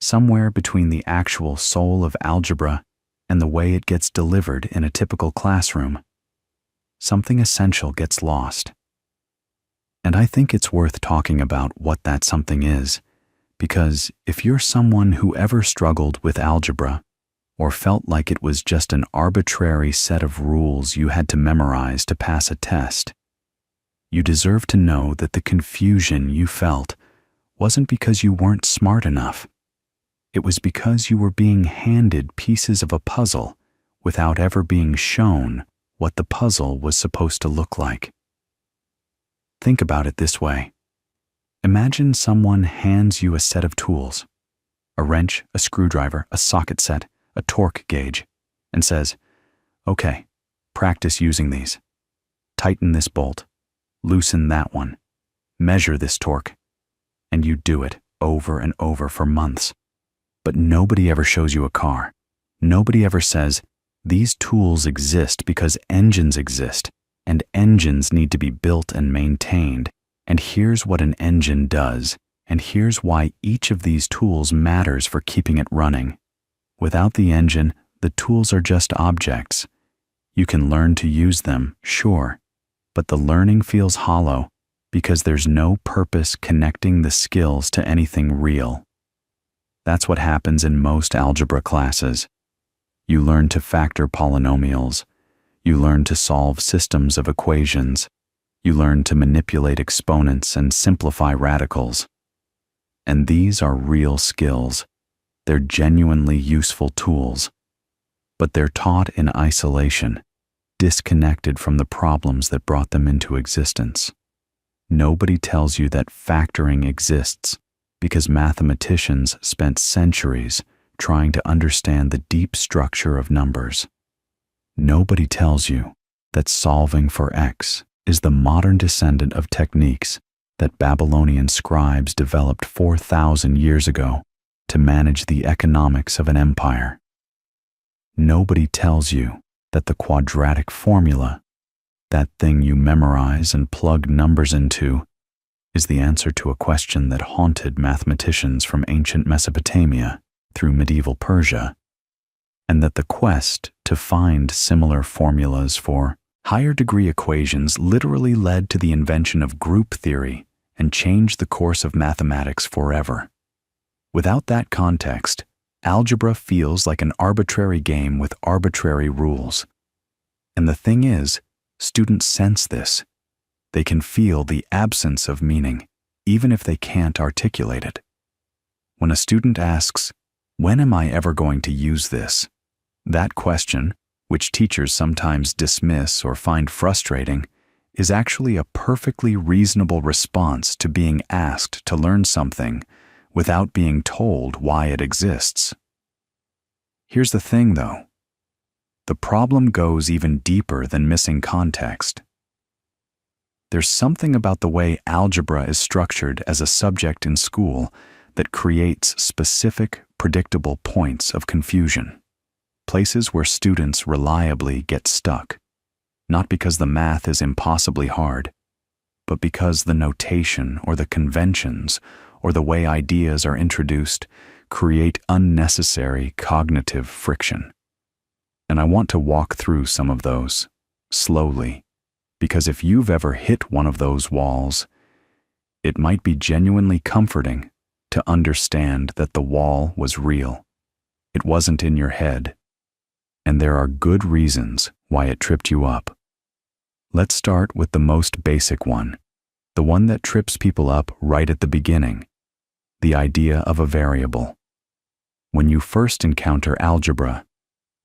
Somewhere between the actual soul of algebra and the way it gets delivered in a typical classroom, something essential gets lost. And I think it's worth talking about what that something is, because if you're someone who ever struggled with algebra, or felt like it was just an arbitrary set of rules you had to memorize to pass a test, you deserve to know that the confusion you felt wasn't because you weren't smart enough. It was because you were being handed pieces of a puzzle without ever being shown what the puzzle was supposed to look like. Think about it this way. Imagine someone hands you a set of tools, a wrench, a screwdriver, a socket set, a torque gauge, and says, "Okay, practice using these. Tighten this bolt, loosen that one, measure this torque," and you do it over and over for months. But nobody ever shows you a car. Nobody ever says, these tools exist because engines exist, and engines need to be built and maintained, and here's what an engine does, and here's why each of these tools matters for keeping it running. Without the engine, the tools are just objects. You can learn to use them, sure, but the learning feels hollow because there's no purpose connecting the skills to anything real. That's what happens in most algebra classes. You learn to factor polynomials. You learn to solve systems of equations. You learn to manipulate exponents and simplify radicals. And these are real skills. They're genuinely useful tools. But they're taught in isolation, disconnected from the problems that brought them into existence. Nobody tells you that factoring exists, because mathematicians spent centuries trying to understand the deep structure of numbers. Nobody tells you that solving for x is the modern descendant of techniques that Babylonian scribes developed 4,000 years ago to manage the economics of an empire. Nobody tells you that the quadratic formula, that thing you memorize and plug numbers into, is the answer to a question that haunted mathematicians from ancient Mesopotamia through medieval Persia, and that the quest to find similar formulas for higher degree equations literally led to the invention of group theory and changed the course of mathematics forever. Without that context, algebra feels like an arbitrary game with arbitrary rules. And the thing is, students sense this. They can feel the absence of meaning, even if they can't articulate it. When a student asks, "When am I ever going to use this?" that question, which teachers sometimes dismiss or find frustrating, is actually a perfectly reasonable response to being asked to learn something without being told why it exists. Here's the thing, though. The problem goes even deeper than missing context. There's something about the way algebra is structured as a subject in school that creates specific, predictable points of confusion, places where students reliably get stuck, not because the math is impossibly hard, but because the notation or the conventions or the way ideas are introduced create unnecessary cognitive friction. And I want to walk through some of those, slowly, because if you've ever hit one of those walls, it might be genuinely comforting to understand that the wall was real. It wasn't in your head, and there are good reasons why it tripped you up. Let's start with the most basic one, the one that trips people up right at the beginning, the idea of a variable. When you first encounter algebra,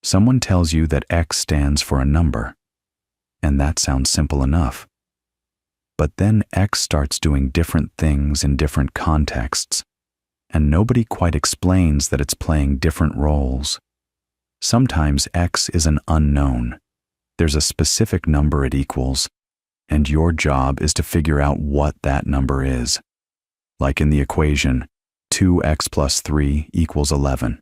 someone tells you that x stands for a number, and that sounds simple enough. But then x starts doing different things in different contexts, and nobody quite explains that it's playing different roles. Sometimes x is an unknown. There's a specific number it equals, and your job is to figure out what that number is. Like in the equation, 2x plus 3 equals 11.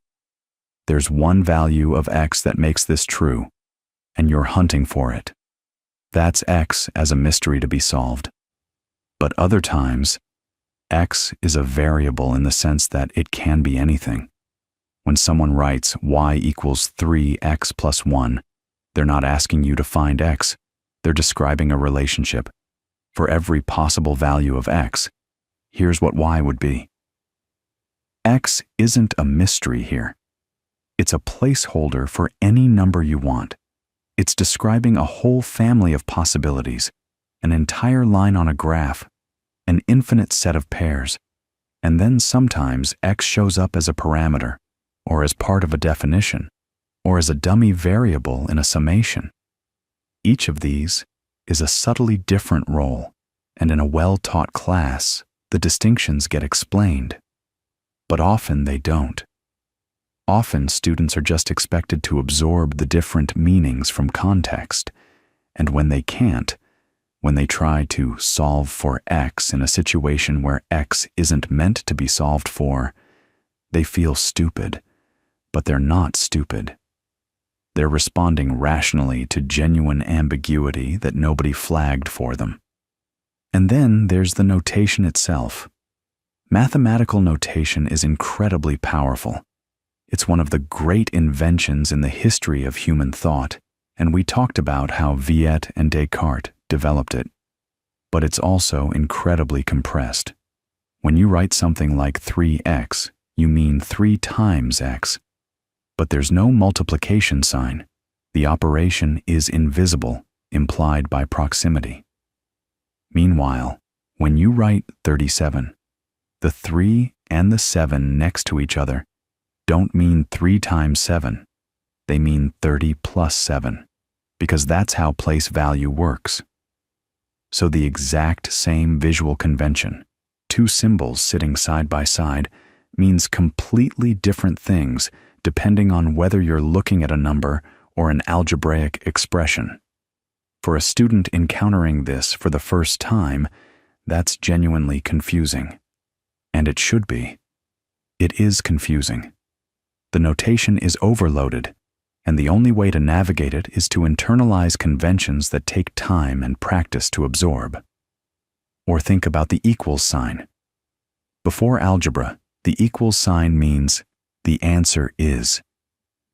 There's one value of x that makes this true, and you're hunting for it. That's x as a mystery to be solved. But other times, x is a variable in the sense that it can be anything. When someone writes y equals 3x plus 1, they're not asking you to find x. They're describing a relationship. For every possible value of x, here's what y would be. X isn't a mystery here. It's a placeholder for any number you want. It's describing a whole family of possibilities, an entire line on a graph, an infinite set of pairs, and then sometimes x shows up as a parameter, or as part of a definition, or as a dummy variable in a summation. Each of these is a subtly different role, and in a well-taught class, the distinctions get explained. But often they don't. Often students are just expected to absorb the different meanings from context, and when they can't, when they try to solve for x in a situation where x isn't meant to be solved for, they feel stupid, but they're not stupid. They're responding rationally to genuine ambiguity that nobody flagged for them. And then there's the notation itself. Mathematical notation is incredibly powerful. It's one of the great inventions in the history of human thought, and we talked about how Viet and Descartes developed it. But it's also incredibly compressed. When you write something like 3x, you mean 3 times x. But there's no multiplication sign. The operation is invisible, implied by proximity. Meanwhile, when you write 37, the 3 and the 7 next to each other don't mean 3 times 7. They mean 30 plus 7, because that's how place value works. So the exact same visual convention, two symbols sitting side by side means completely different things depending on whether you're looking at a number or an algebraic expression. For a student encountering this for the first time, that's genuinely confusing. And it should be. It is confusing. The notation is overloaded, and the only way to navigate it is to internalize conventions that take time and practice to absorb. Or think about the equals sign. Before algebra, the equals sign means the answer is.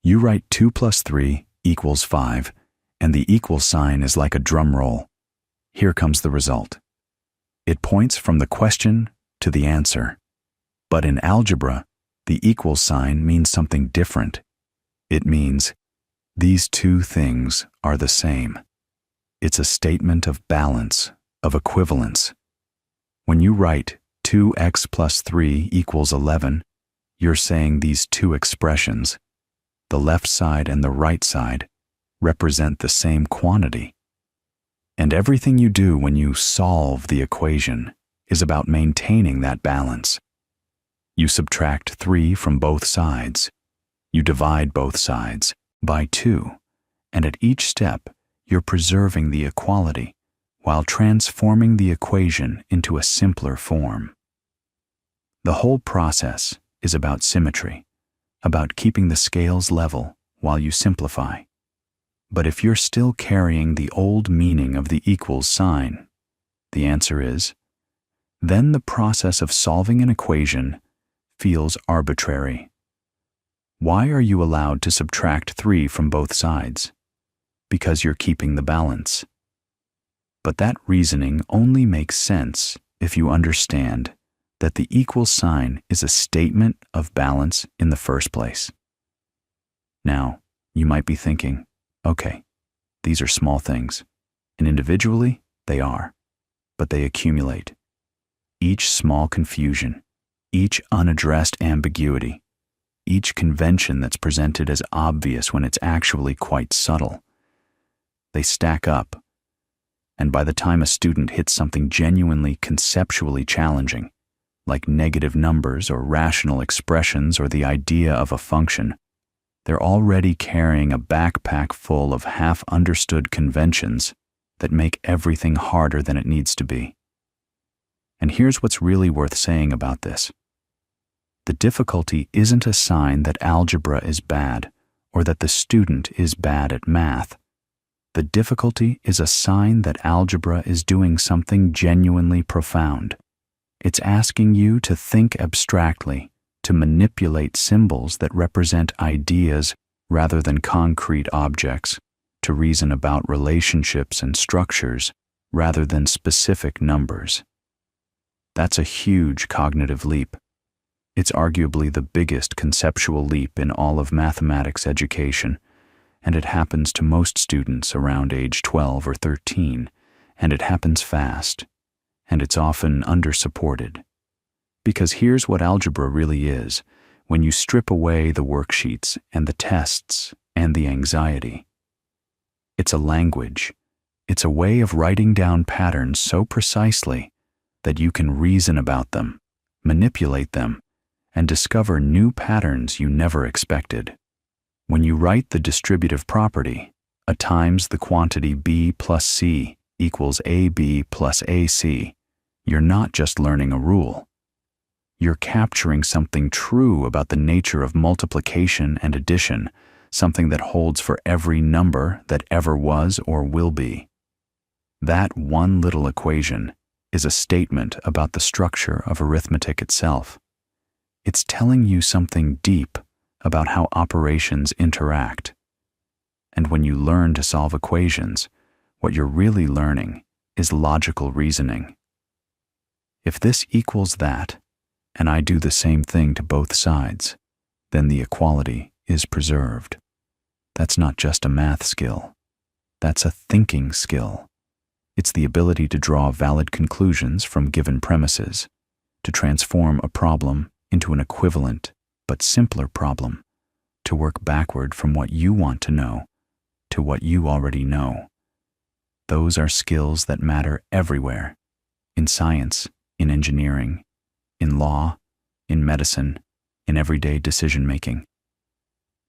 You write 2 plus 3 equals 5, and the equals sign is like a drum roll. Here comes the result. It points from the question to the answer. But in algebra, the equals sign means something different. It means these two things are the same. It's a statement of balance, of equivalence. When you write 2x plus 3 equals 11, you're saying these two expressions, the left side and the right side, represent the same quantity. And everything you do when you solve the equation is about maintaining that balance. You subtract 3 from both sides. You divide both sides by 2, and at each step, you're preserving the equality while transforming the equation into a simpler form. The whole process is about symmetry, about keeping the scales level while you simplify. But if you're still carrying the old meaning of the equals sign, the answer is, then the process of solving an equation feels arbitrary. Why are you allowed to subtract 3 from both sides? Because you're keeping the balance. But that reasoning only makes sense if you understand that the equals sign is a statement of balance in the first place. Now, you might be thinking, okay, these are small things, and individually, they are, but they accumulate. Each small confusion, each unaddressed ambiguity, each convention that's presented as obvious when it's actually quite subtle, they stack up, and by the time a student hits something genuinely conceptually challenging, like negative numbers or rational expressions or the idea of a function, they're already carrying a backpack full of half-understood conventions that make everything harder than it needs to be. And here's what's really worth saying about this. The difficulty isn't a sign that algebra is bad or that the student is bad at math. The difficulty is a sign that algebra is doing something genuinely profound. It's asking you to think abstractly, to manipulate symbols that represent ideas rather than concrete objects, to reason about relationships and structures rather than specific numbers. That's a huge cognitive leap. It's arguably the biggest conceptual leap in all of mathematics education, and it happens to most students around age 12 or 13, and it happens fast, and it's often under-supported. Because here's what algebra really is when you strip away the worksheets and the tests and the anxiety. It's a language. It's a way of writing down patterns so precisely that you can reason about them, manipulate them, and discover new patterns you never expected. When you write the distributive property, a times the quantity b plus c equals ab plus ac, you're not just learning a rule. You're capturing something true about the nature of multiplication and addition, something that holds for every number that ever was or will be. That one little equation is a statement about the structure of arithmetic itself. It's telling you something deep about how operations interact. And when you learn to solve equations, what you're really learning is logical reasoning. If this equals that, and I do the same thing to both sides, then the equality is preserved. That's not just a math skill. That's a thinking skill. It's the ability to draw valid conclusions from given premises, to transform a problem into an equivalent but simpler problem, to work backward from what you want to know to what you already know. Those are skills that matter everywhere, in science, in engineering, in law, in medicine, in everyday decision-making.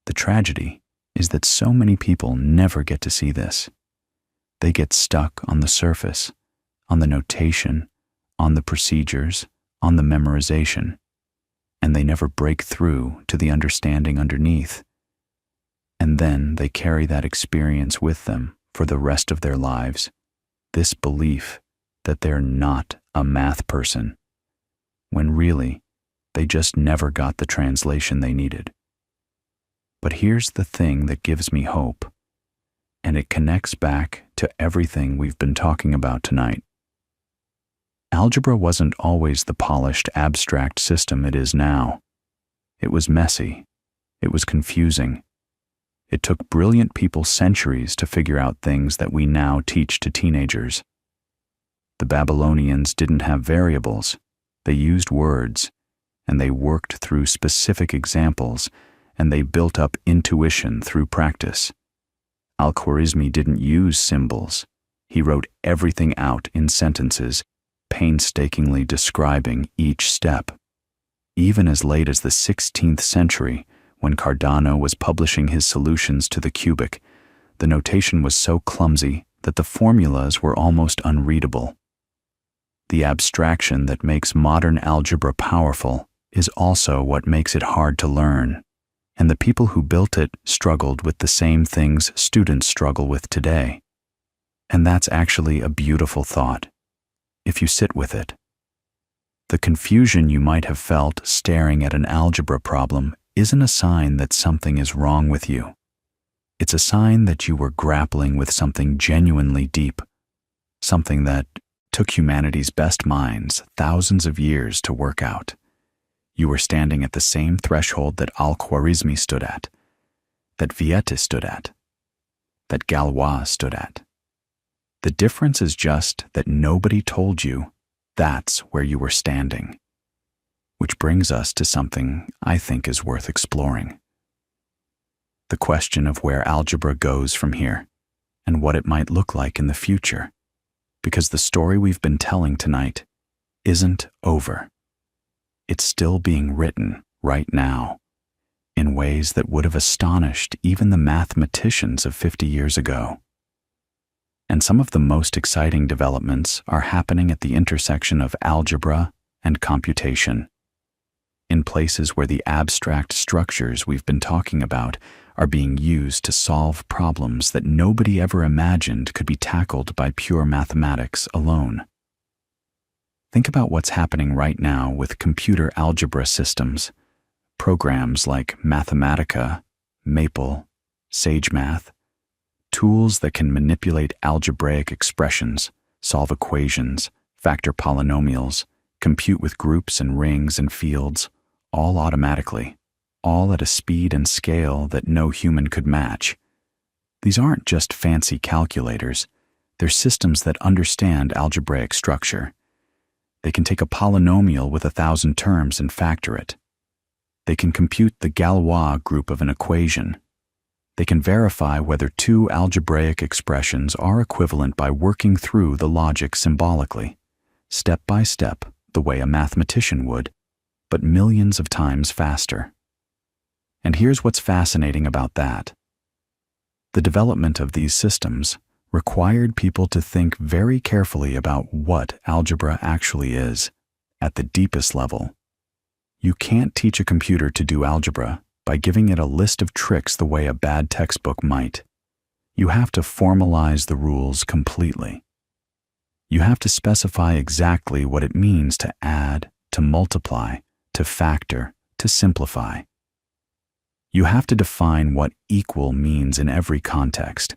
The tragedy is that so many people never get to see this. They get stuck on the surface, on the notation, on the procedures, on the memorization, and they never break through to the understanding underneath. And then they carry that experience with them for the rest of their lives, this belief that they're not a math person, when really, they just never got the translation they needed. But here's the thing that gives me hope, and it connects back to everything we've been talking about tonight. Algebra wasn't always the polished, abstract system it is now. It was messy. It was confusing. It took brilliant people centuries to figure out things that we now teach to teenagers. The Babylonians didn't have variables. They used words, and they worked through specific examples, and they built up intuition through practice. Al-Khwarizmi didn't use symbols. He wrote everything out in sentences, painstakingly describing each step. Even as late as the 16th century, when Cardano was publishing his solutions to the cubic, the notation was so clumsy that the formulas were almost unreadable. The abstraction that makes modern algebra powerful is also what makes it hard to learn, and the people who built it struggled with the same things students struggle with today. And that's actually a beautiful thought, if you sit with it. The confusion you might have felt staring at an algebra problem isn't a sign that something is wrong with you. It's a sign that you were grappling with something genuinely deep, something that took humanity's best minds thousands of years to work out. You were standing at the same threshold that al-Khwarizmi stood at, that Vieta stood at, that Galois stood at. The difference is just that nobody told you that's where you were standing. Which brings us to something I think is worth exploring. The question of where algebra goes from here, and what it might look like in the future. Because the story we've been telling tonight isn't over. It's still being written right now, in ways that would have astonished even the mathematicians of 50 years ago. And some of the most exciting developments are happening at the intersection of algebra and computation, in places where the abstract structures we've been talking about are being used to solve problems that nobody ever imagined could be tackled by pure mathematics alone. Think about what's happening right now with computer algebra systems, programs like Mathematica, Maple, SageMath, tools that can manipulate algebraic expressions, solve equations, factor polynomials, compute with groups and rings and fields, all automatically, all at a speed and scale that no human could match. These aren't just fancy calculators, they're systems that understand algebraic structure. They can take a polynomial with 1,000 terms and factor it. They can compute the Galois group of an equation. They can verify whether two algebraic expressions are equivalent by working through the logic symbolically, step by step, the way a mathematician would, but millions of times faster. And here's what's fascinating about that. The development of these systems required people to think very carefully about what algebra actually is, at the deepest level. You can't teach a computer to do algebra by giving it a list of tricks the way a bad textbook might. You have to formalize the rules completely. You have to specify exactly what it means to add, to multiply, to factor, to simplify. You have to define what equal means in every context.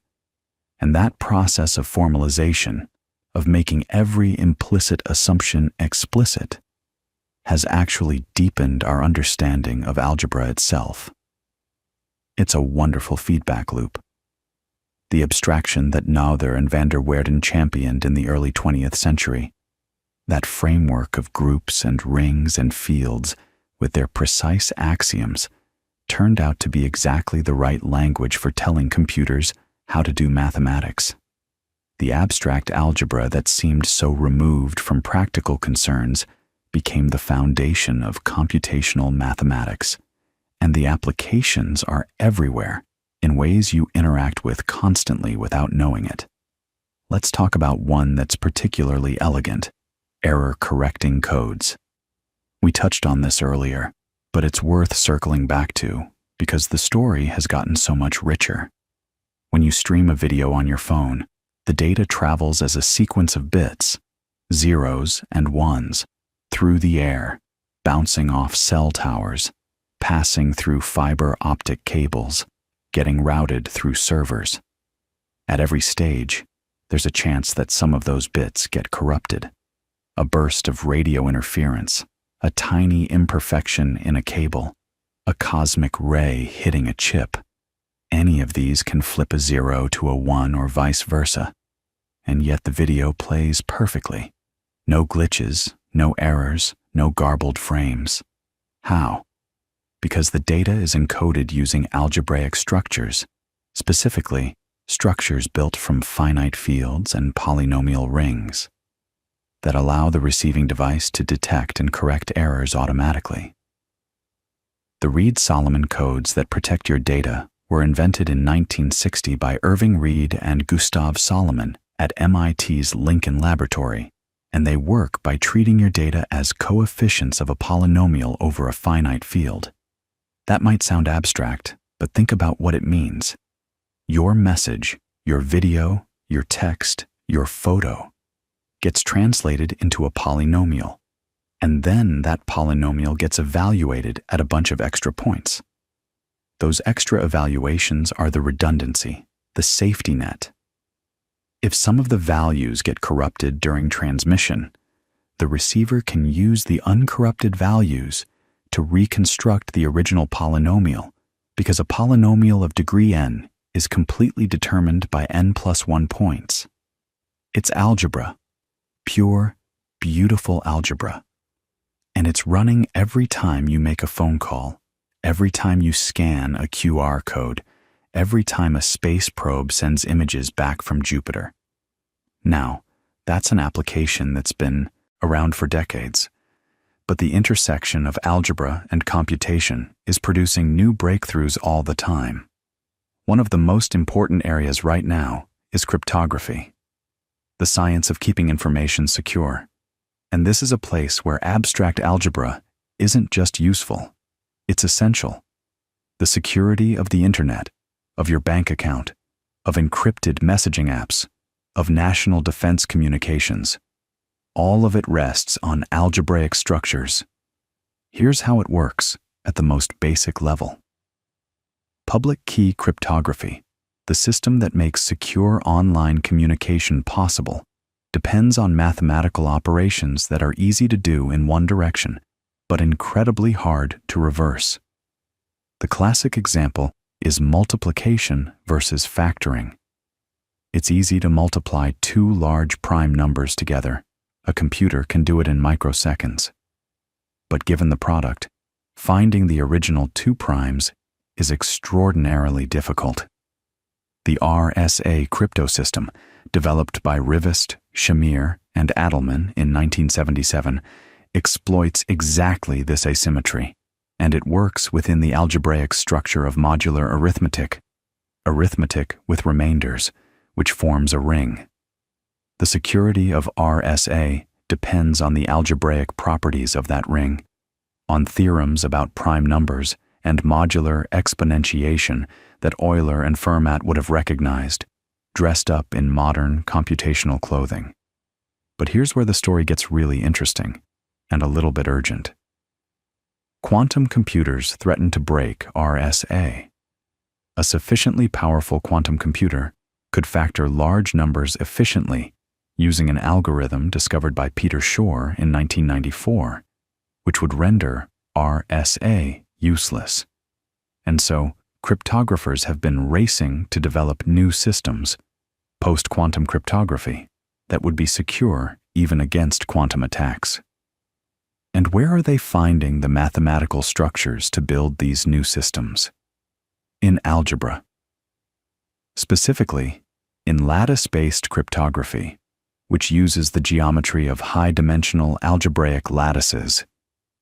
And that process of formalization, of making every implicit assumption explicit, has actually deepened our understanding of algebra itself. It's a wonderful feedback loop. The abstraction that Noether and van der Waerden championed in the early 20th century, that framework of groups and rings and fields with their precise axioms, turned out to be exactly the right language for telling computers how to do mathematics. The abstract algebra that seemed so removed from practical concerns became the foundation of computational mathematics, and the applications are everywhere in ways you interact with constantly without knowing it. Let's talk about one that's particularly elegant: error-correcting codes. We touched on this earlier, but it's worth circling back to because the story has gotten so much richer. When you stream a video on your phone, the data travels as a sequence of bits, zeros and ones, through the air, bouncing off cell towers, passing through fiber optic cables, getting routed through servers. At every stage, there's a chance that some of those bits get corrupted. A burst of radio interference, a tiny imperfection in a cable, a cosmic ray hitting a chip. Any of these can flip a 0 to a 1 or vice versa. And yet the video plays perfectly. No glitches, no errors, no garbled frames. How? Because the data is encoded using algebraic structures, specifically structures built from finite fields and polynomial rings that allow the receiving device to detect and correct errors automatically. The Reed-Solomon codes that protect your data were invented in 1960 by Irving Reed and Gustav Solomon at MIT's Lincoln Laboratory, and they work by treating your data as coefficients of a polynomial over a finite field. That might sound abstract, but think about what it means. Your message, your video, your text, your photo gets translated into a polynomial, and then that polynomial gets evaluated at a bunch of extra points. Those extra evaluations are the redundancy, the safety net. If some of the values get corrupted during transmission, the receiver can use the uncorrupted values to reconstruct the original polynomial, because a polynomial of degree n is completely determined by n plus 1 points. It's algebra, pure, beautiful algebra. And it's running every time you make a phone call, every time you scan a QR code, every time a space probe sends images back from Jupiter. Now, that's an application that's been around for decades, but the intersection of algebra and computation is producing new breakthroughs all the time. One of the most important areas right now is cryptography, the science of keeping information secure. And this is a place where abstract algebra isn't just useful, it's essential. The security of the internet, of your bank account, of encrypted messaging apps, of national defense communications, all of it rests on algebraic structures. Here's how it works at the most basic level. Public key cryptography, the system that makes secure online communication possible, depends on mathematical operations that are easy to do in one direction, but incredibly hard to reverse. The classic example is multiplication versus factoring. It's easy to multiply two large prime numbers together. A computer can do it in microseconds. But given the product, finding the original two primes is extraordinarily difficult. The RSA crypto system, developed by Rivest, Shamir, and Adelman in 1977, exploits exactly this asymmetry, and it works within the algebraic structure of modular arithmetic with remainders, which forms a ring. The security of RSA depends on the algebraic properties of that ring, on theorems about prime numbers and modular exponentiation that Euler and Fermat would have recognized, dressed up in modern computational clothing. But here's where the story gets really interesting and a little bit urgent. Quantum computers threaten to break RSA. A sufficiently powerful quantum computer could factor large numbers efficiently using an algorithm discovered by Peter Shor in 1994, which would render RSA useless. And so, cryptographers have been racing to develop new systems, post-quantum cryptography, that would be secure even against quantum attacks. And where are they finding the mathematical structures to build these new systems? In algebra. Specifically, in lattice-based cryptography, which uses the geometry of high-dimensional algebraic lattices,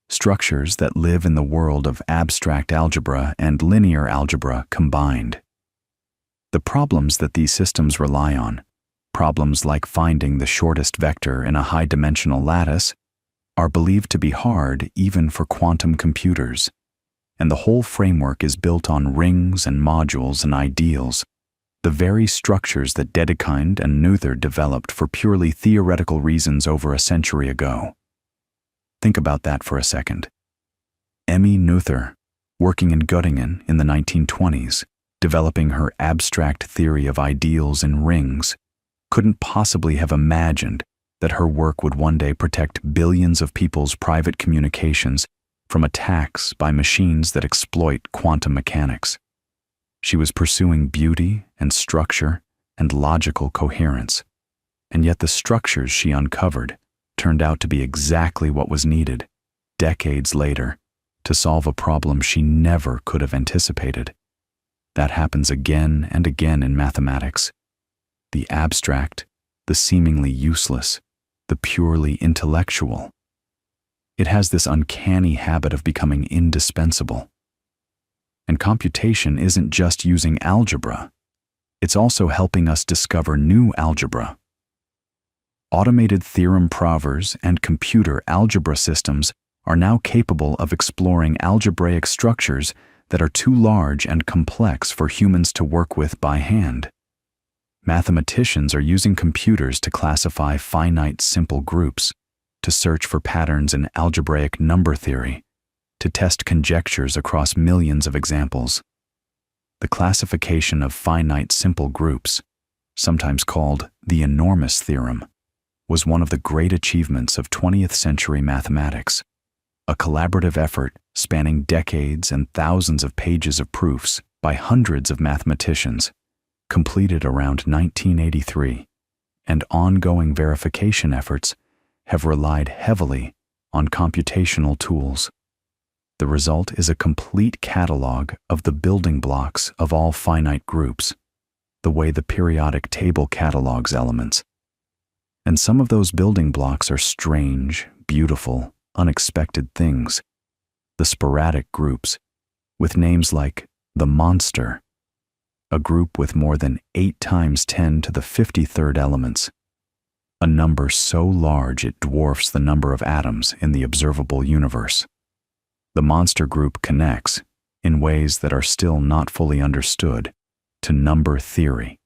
structures that live in the world of abstract algebra and linear algebra combined. The problems that these systems rely on, problems like finding the shortest vector in a high-dimensional lattice, are believed to be hard even for quantum computers, and the whole framework is built on rings and modules and ideals, the very structures that Dedekind and Noether developed for purely theoretical reasons over a century ago. Think about that for a second. Emmy Noether, working in Göttingen in the 1920s, developing her abstract theory of ideals in rings, couldn't possibly have imagined that her work would one day protect billions of people's private communications from attacks by machines that exploit quantum mechanics. She was pursuing beauty and structure and logical coherence, and yet the structures she uncovered turned out to be exactly what was needed, decades later, to solve a problem she never could have anticipated. That happens again and again in mathematics. The abstract, the seemingly useless, the purely intellectual. It has this uncanny habit of becoming indispensable. And computation isn't just using algebra. It's also helping us discover new algebra. Automated theorem provers and computer algebra systems are now capable of exploring algebraic structures that are too large and complex for humans to work with by hand. Mathematicians are using computers to classify finite simple groups, to search for patterns in algebraic number theory, to test conjectures across millions of examples. The classification of finite simple groups, sometimes called the enormous theorem, was one of the great achievements of 20th century mathematics, a collaborative effort spanning decades and thousands of pages of proofs by hundreds of mathematicians, completed around 1983, and ongoing verification efforts have relied heavily on computational tools. The result is a complete catalog of the building blocks of all finite groups, the way the periodic table catalogs elements. And some of those building blocks are strange, beautiful, unexpected things. The sporadic groups, with names like the monster, a group with more than 8 times 10 to the 53rd elements, a number so large it dwarfs the number of atoms in the observable universe. The monster group connects, in ways that are still not fully understood, to number theory,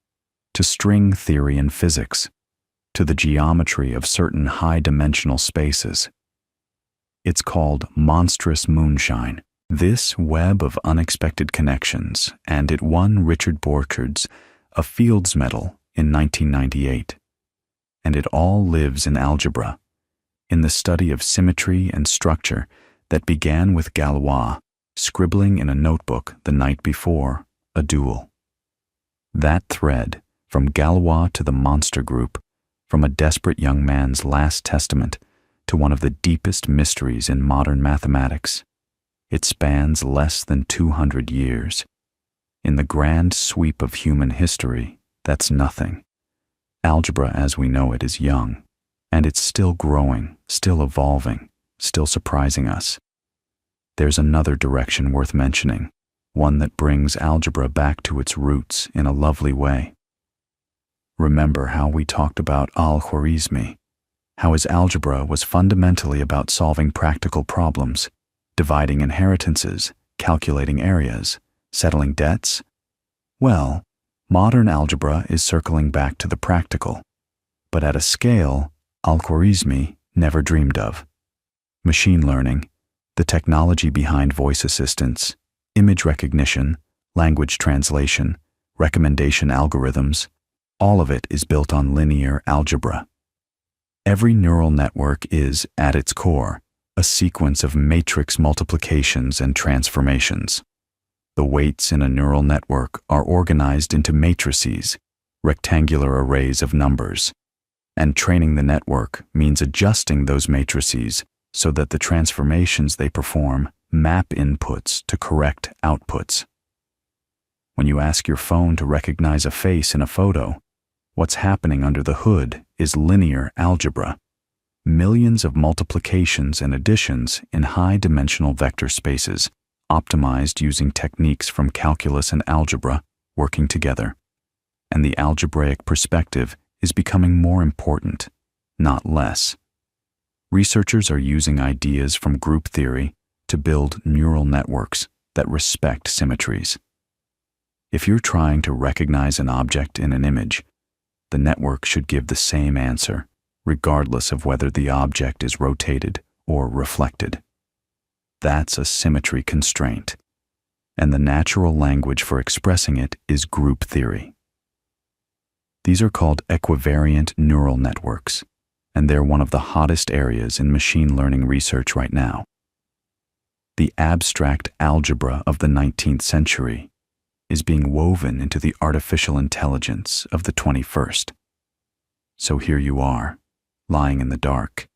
to string theory in physics, to the geometry of certain high-dimensional spaces. It's called monstrous moonshine, this web of unexpected connections, and it won Richard Borchard's a Fields Medal in 1998. And it all lives in algebra, in the study of symmetry and structure that began with Galois scribbling in a notebook the night before a duel. That thread, from Galois to the monster group, from a desperate young man's last testament to one of the deepest mysteries in modern mathematics, it spans less than 200 years. In the grand sweep of human history, that's nothing. Algebra as we know it is young, and it's still growing, still evolving, still surprising us. There's another direction worth mentioning, one that brings algebra back to its roots in a lovely way. Remember how we talked about al-Khwarizmi, how his algebra was fundamentally about solving practical problems, dividing inheritances, calculating areas, settling debts? Well, modern algebra is circling back to the practical, but at a scale al-Khwarizmi never dreamed of. Machine learning, the technology behind voice assistants, image recognition, language translation, recommendation algorithms, all of it is built on linear algebra. Every neural network is, at its core, a sequence of matrix multiplications and transformations. The weights in a neural network are organized into matrices, rectangular arrays of numbers, and training the network means adjusting those matrices so that the transformations they perform map inputs to correct outputs. When you ask your phone to recognize a face in a photo, What's happening under the hood is linear algebra. Millions of multiplications and additions in high-dimensional vector spaces, optimized using techniques from calculus and algebra working together. And the algebraic perspective is becoming more important, not less. Researchers are using ideas from group theory to build neural networks that respect symmetries. If you're trying to recognize an object in an image, the network should give the same answer, regardless of whether the object is rotated or reflected. That's a symmetry constraint, and the natural language for expressing it is group theory. These are called equivariant neural networks, and they're one of the hottest areas in machine learning research right now. The abstract algebra of the 19th century is being woven into the artificial intelligence of the 21st. So here you are, lying in the dark,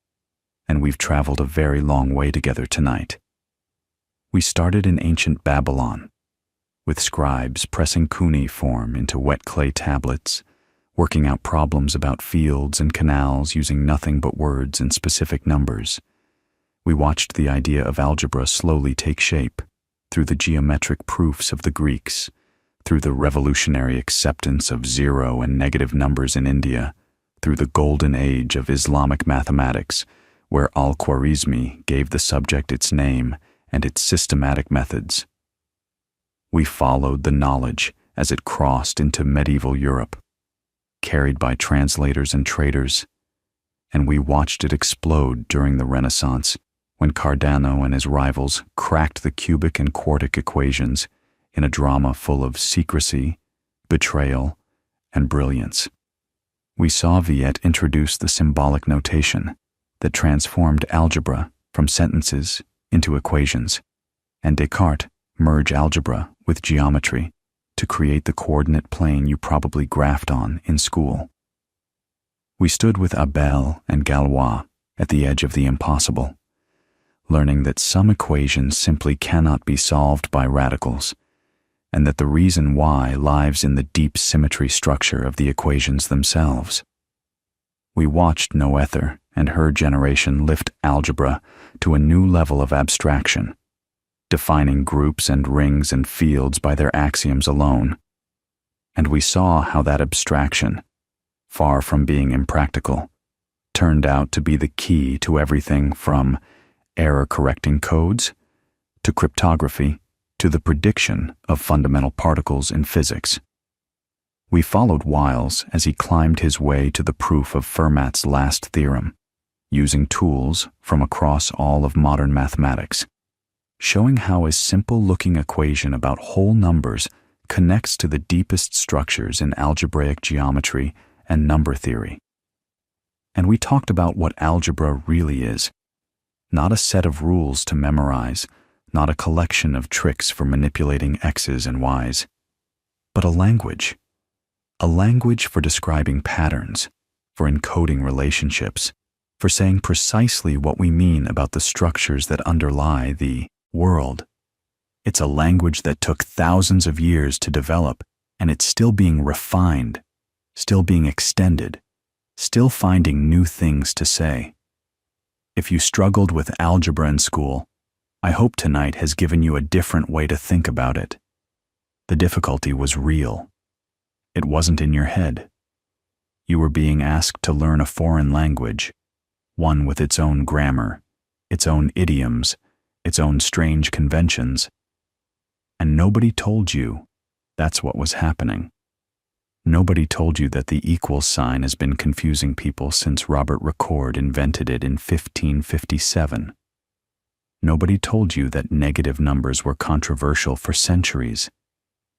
and we've traveled a very long way together tonight. We started in ancient Babylon, with scribes pressing cuneiform into wet clay tablets, working out problems about fields and canals using nothing but words and specific numbers. We watched the idea of algebra slowly take shape through the geometric proofs of the Greeks, through the revolutionary acceptance of zero and negative numbers in India, through the golden age of Islamic mathematics, where al-Khwarizmi gave the subject its name and its systematic methods. We followed the knowledge as it crossed into medieval Europe, carried by translators and traders, and we watched it explode during the Renaissance when Cardano and his rivals cracked the cubic and quartic equations in a drama full of secrecy, betrayal, and brilliance. We saw Viet introduce the symbolic notation that transformed algebra from sentences into equations, and Descartes merge algebra with geometry to create the coordinate plane you probably graphed on in school. We stood with Abel and Galois at the edge of the impossible, learning that some equations simply cannot be solved by radicals, and that the reason why lies in the deep symmetry structure of the equations themselves. We watched Noether and her generation lift algebra to a new level of abstraction, defining groups and rings and fields by their axioms alone. And we saw how that abstraction, far from being impractical, turned out to be the key to everything from error-correcting codes to cryptography to the prediction of fundamental particles in physics. We followed Wiles as he climbed his way to the proof of Fermat's last theorem, using tools from across all of modern mathematics, showing how a simple-looking equation about whole numbers connects to the deepest structures in algebraic geometry and number theory. And we talked about what algebra really is, not a set of rules to memorize, not a collection of tricks for manipulating x's and y's, but a language for describing patterns, for encoding relationships, for saying precisely what we mean about the structures that underlie the world. It's a language that took thousands of years to develop, and it's still being refined, still being extended, still finding new things to say. If you struggled with algebra in school, I hope tonight has given you a different way to think about it. The difficulty was real. It wasn't in your head. You were being asked to learn a foreign language, one with its own grammar, its own idioms, its own strange conventions. And nobody told you that's what was happening. Nobody told you that the equal sign has been confusing people since Robert Record invented it in 1557. Nobody told you that negative numbers were controversial for centuries,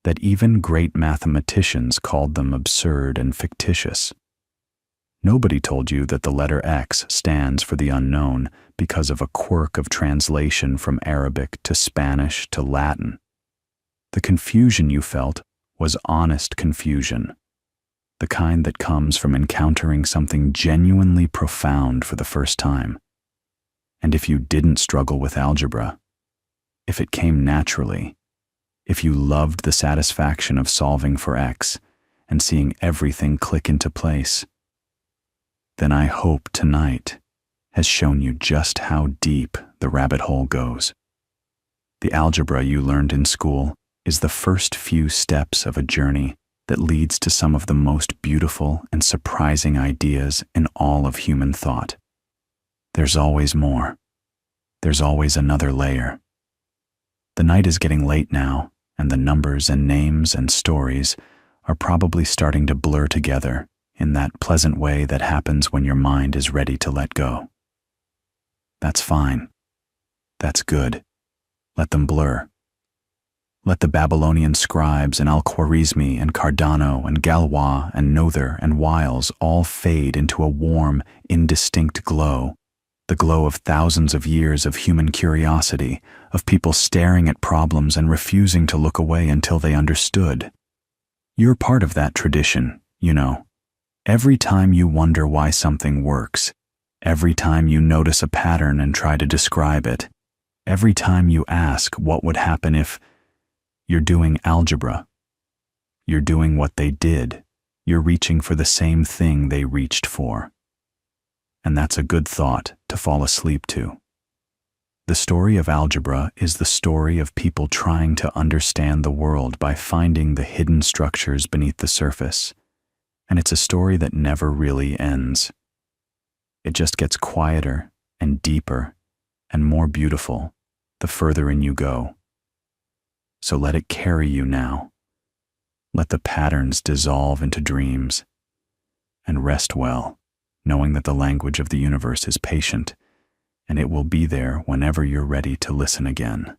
that even great mathematicians called them absurd and fictitious. Nobody told you that the letter X stands for the unknown because of a quirk of translation from Arabic to Spanish to Latin. The confusion you felt was honest confusion, the kind that comes from encountering something genuinely profound for the first time. And if you didn't struggle with algebra, if it came naturally, if you loved the satisfaction of solving for X, and seeing everything click into place, then I hope tonight has shown you just how deep the rabbit hole goes. The algebra you learned in school is the first few steps of a journey that leads to some of the most beautiful and surprising ideas in all of human thought. There's always more. There's always another layer. The night is getting late now, and the numbers and names and stories are probably starting to blur together in that pleasant way that happens when your mind is ready to let go. That's fine. That's good. Let them blur. Let the Babylonian scribes and al-Khwarizmi and Cardano and Galois and Noether and Wiles all fade into a warm, indistinct glow, the glow of thousands of years of human curiosity, of people staring at problems and refusing to look away until they understood. You're part of that tradition, you know. Every time you wonder why something works, every time you notice a pattern and try to describe it, every time you ask what would happen if, you're doing algebra. You're doing what they did. You're reaching for the same thing they reached for. And that's a good thought to fall asleep to. The story of algebra is the story of people trying to understand the world by finding the hidden structures beneath the surface. And it's a story that never really ends. It just gets quieter and deeper and more beautiful the further in you go. So let it carry you now. Let the patterns dissolve into dreams, and rest well, knowing that the language of the universe is patient, and it will be there whenever you're ready to listen again.